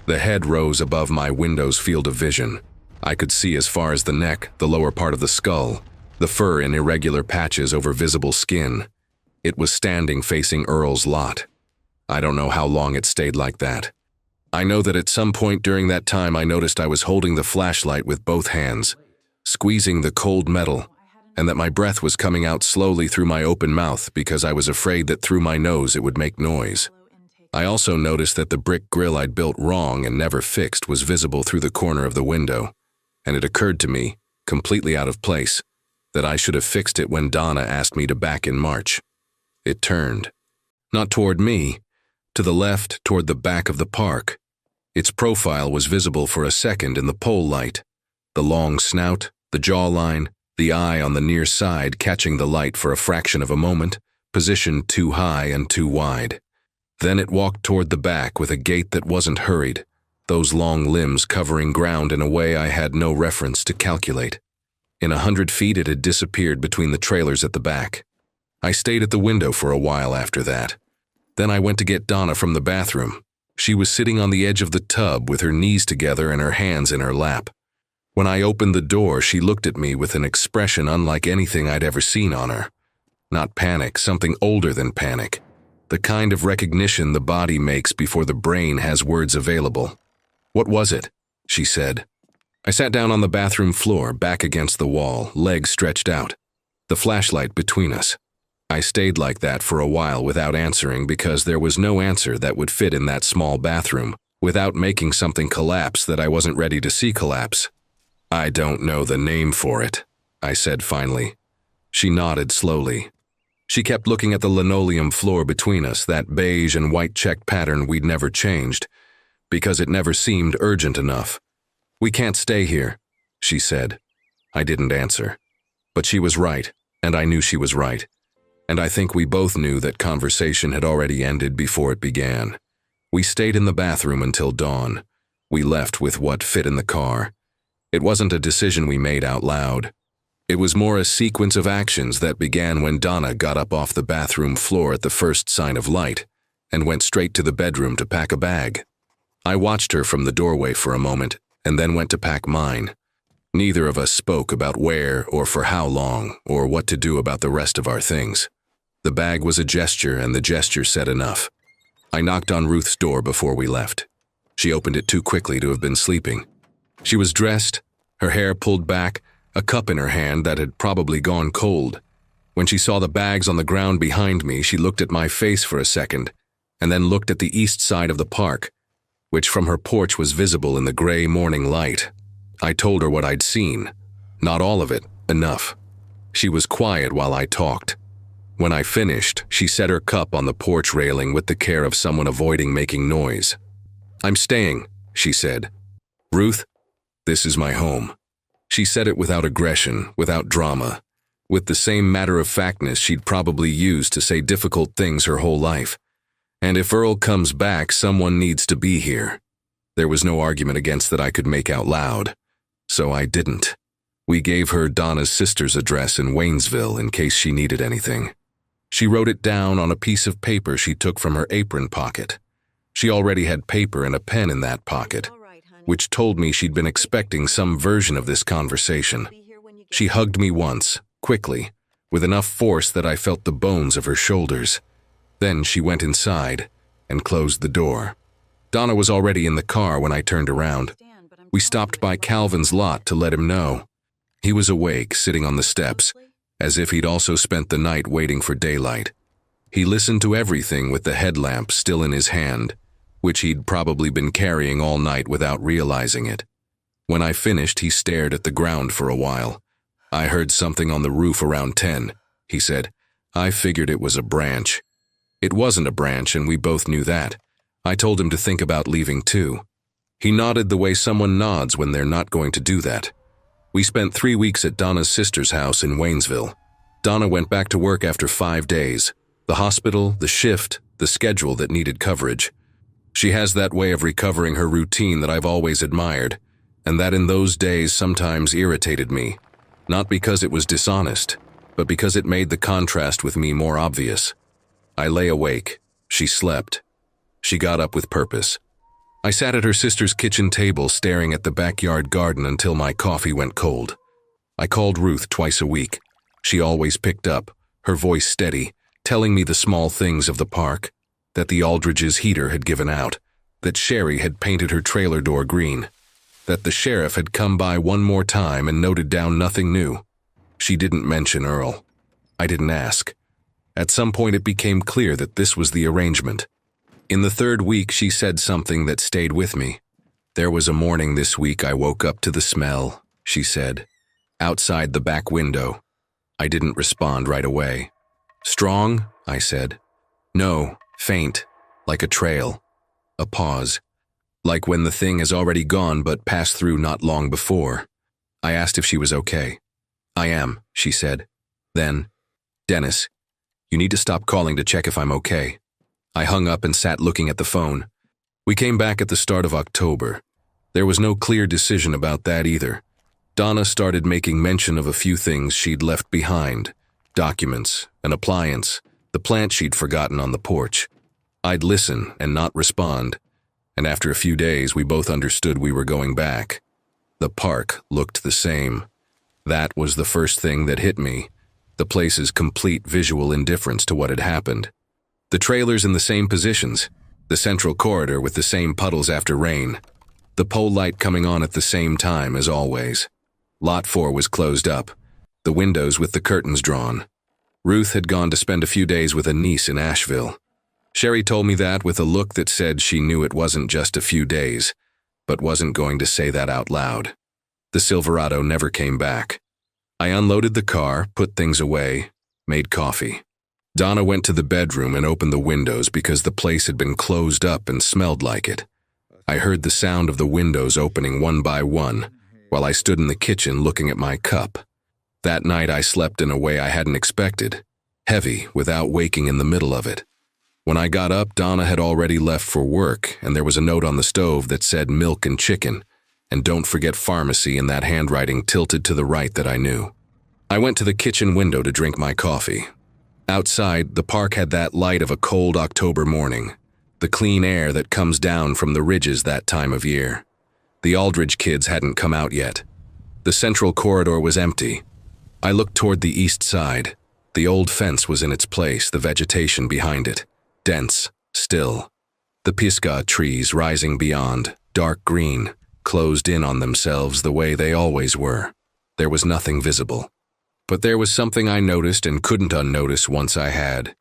The head rose above my window's field of vision. I could see as far as the neck, the lower part of the skull, the fur in irregular patches over visible skin. It was standing facing Earl's lot. I don't know how long it stayed like that. I know that at some point during that time I noticed I was holding the flashlight with both hands, squeezing the cold metal, and that my breath was coming out slowly through my open mouth because I was afraid that through my nose it would make noise. I also noticed that the brick grill I'd built wrong and never fixed was visible through the corner of the window, and it occurred to me, completely out of place, that I should have fixed it when Donna asked me to back in March. It turned. Not toward me, to the left toward the back of the park. Its profile was visible for a second in the pole light. The long snout, the jawline, the eye on the near side catching the light for a fraction of a moment, positioned too high and too wide. Then it walked toward the back with a gait that wasn't hurried, those long limbs covering ground in a way I had no reference to calculate. In 100 feet it had disappeared between the trailers at the back. I stayed at the window for a while after that. Then I went to get Donna from the bathroom. She was sitting on the edge of the tub with her knees together and her hands in her lap. When I opened the door, she looked at me with an expression unlike anything I'd ever seen on her. Not panic, something older than panic. The kind of recognition the body makes before the brain has words available. "What was it?" she said. I sat down on the bathroom floor, back against the wall, legs stretched out, the flashlight between us. I stayed like that for a while without answering because there was no answer that would fit in that small bathroom, without making something collapse that I wasn't ready to see collapse. "I don't know the name for it," I said finally. She nodded slowly. She kept looking at the linoleum floor between us, that beige and white checked pattern we'd never changed, because it never seemed urgent enough. "We can't stay here," she said. I didn't answer. But she was right, and I knew she was right. And I think we both knew that conversation had already ended before it began. We stayed in the bathroom until dawn. We left with what fit in the car. It wasn't a decision we made out loud. It was more a sequence of actions that began when Donna got up off the bathroom floor at the first sign of light and went straight to the bedroom to pack a bag. I watched her from the doorway for a moment and then went to pack mine. Neither of us spoke about where or for how long or what to do about the rest of our things. The bag was a gesture, and the gesture said enough. I knocked on Ruth's door before we left. She opened it too quickly to have been sleeping. She was dressed, her hair pulled back, a cup in her hand that had probably gone cold. When she saw the bags on the ground behind me, she looked at my face for a second, and then looked at the east side of the park, which from her porch was visible in the gray morning light. I told her what I'd seen. Not all of it, enough. She was quiet while I talked. When I finished, she set her cup on the porch railing with the care of someone avoiding making noise. "I'm staying," she said. "Ruth, this is my home." She said it without aggression, without drama, with the same matter-of-factness she'd probably used to say difficult things her whole life. "And if Earl comes back, someone needs to be here." There was no argument against that I could make out loud, so I didn't. We gave her Donna's sister's address in Waynesville in case she needed anything. She wrote it down on a piece of paper she took from her apron pocket. She already had paper and a pen in that pocket, which told me she'd been expecting some version of this conversation. She hugged me once, quickly, with enough force that I felt the bones of her shoulders. Then she went inside and closed the door. Donna was already in the car when I turned around. We stopped by Calvin's lot to let him know. He was awake, sitting on the steps, as if he'd also spent the night waiting for daylight. He listened to everything with the headlamp still in his hand, which he'd probably been carrying all night without realizing it. When I finished, he stared at the ground for a while. "I heard something on the roof around 10, he said. "I figured it was a branch." It wasn't a branch, and we both knew that. I told him to think about leaving too. He nodded the way someone nods when they're not going to do that. We spent 3 weeks at Donna's sister's house in Waynesville. Donna went back to work after 5 days. The hospital, the shift, the schedule that needed coverage. She has that way of recovering her routine that I've always admired, and that in those days sometimes irritated me, not because it was dishonest, but because it made the contrast with me more obvious. I lay awake. She slept. She got up with purpose. I sat at her sister's kitchen table staring at the backyard garden until my coffee went cold. I called Ruth twice a week. She always picked up, her voice steady, telling me the small things of the park, that the Aldridge's heater had given out, that Sherry had painted her trailer door green, that the sheriff had come by one more time and noted down nothing new. She didn't mention Earl. I didn't ask. At some point it became clear that this was the arrangement. In the 3rd week she said something that stayed with me. "There was a morning this week I woke up to the smell," she said, "outside the back window." I didn't respond right away. "Strong?" I said. "No. Faint, like a trail." A pause. Like when the thing has already gone but passed through not long before. I asked if she was okay. "I am," she said. Then, "Dennis, you need to stop calling to check if I'm okay." I hung up and sat looking at the phone. We came back at the start of October. There was no clear decision about that either. Donna started making mention of a few things she'd left behind. Documents, an appliance, the plant she'd forgotten on the porch. I'd listen and not respond, and after a few days we both understood we were going back. The park looked the same. That was the first thing that hit me, the place's complete visual indifference to what had happened. The trailers in the same positions, the central corridor with the same puddles after rain, the pole light coming on at the same time as always. Lot 4 was closed up, the windows with the curtains drawn. Ruth had gone to spend a few days with a niece in Asheville. Sherry told me that with a look that said she knew it wasn't just a few days, but wasn't going to say that out loud. The Silverado never came back. I unloaded the car, put things away, made coffee. Donna went to the bedroom and opened the windows because the place had been closed up and smelled like it. I heard the sound of the windows opening one by one while I stood in the kitchen looking at my cup. That night I slept in a way I hadn't expected, heavy without waking in the middle of it. When I got up, Donna had already left for work, and there was a note on the stove that said milk and chicken, and don't forget pharmacy in that handwriting tilted to the right that I knew. I went to the kitchen window to drink my coffee. Outside, the park had that light of a cold October morning, the clean air that comes down from the ridges that time of year. The Aldridge kids hadn't come out yet. The central corridor was empty. I looked toward the east side. The old fence was in its place, the vegetation behind it, dense, still. The pisgah trees rising beyond, dark green, closed in on themselves the way they always were. There was nothing visible. But there was something I noticed and couldn't unnotice once I had.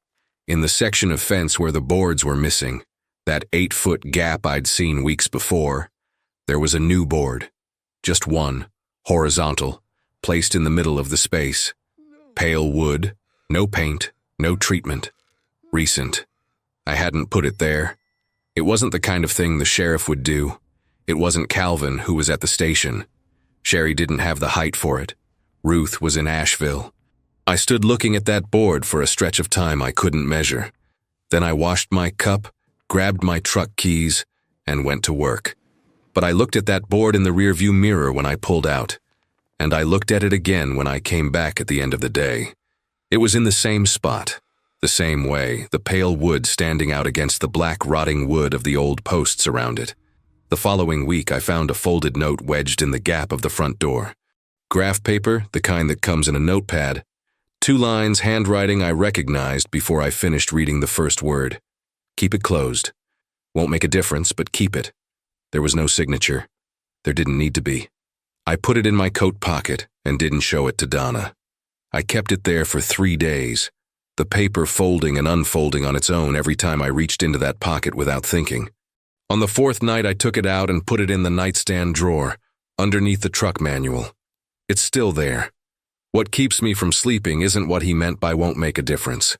In the section of fence where the boards were missing, that 8-foot gap I'd seen weeks before, there was a new board. Just one, horizontal, placed in the middle of the space. Pale wood, no paint, no treatment. Recent. I hadn't put it there. It wasn't the kind of thing the sheriff would do. It wasn't Calvin who was at the station. Sherry didn't have the height for it. Ruth was in Asheville. I stood looking at that board for a stretch of time I couldn't measure. Then I washed my cup, grabbed my truck keys, and went to work. But I looked at that board in the rearview mirror when I pulled out, and I looked at it again when I came back at the end of the day. It was in the same spot, the same way, the pale wood standing out against the black rotting wood of the old posts around it. The following week I found a folded note wedged in the gap of the front door. Graph paper, the kind that comes in a notepad. 2 lines, handwriting I recognized before I finished reading the first word. Keep it closed. Won't make a difference, but keep it. There was no signature. There didn't need to be. I put it in my coat pocket and didn't show it to Donna. I kept it there for 3 days, the paper folding and unfolding on its own every time I reached into that pocket without thinking. On the 4th night, I took it out and put it in the nightstand drawer, underneath the truck manual. It's still there. What keeps me from sleeping isn't what he meant by won't make a difference.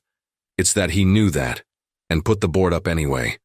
It's that he knew that, and put the board up anyway.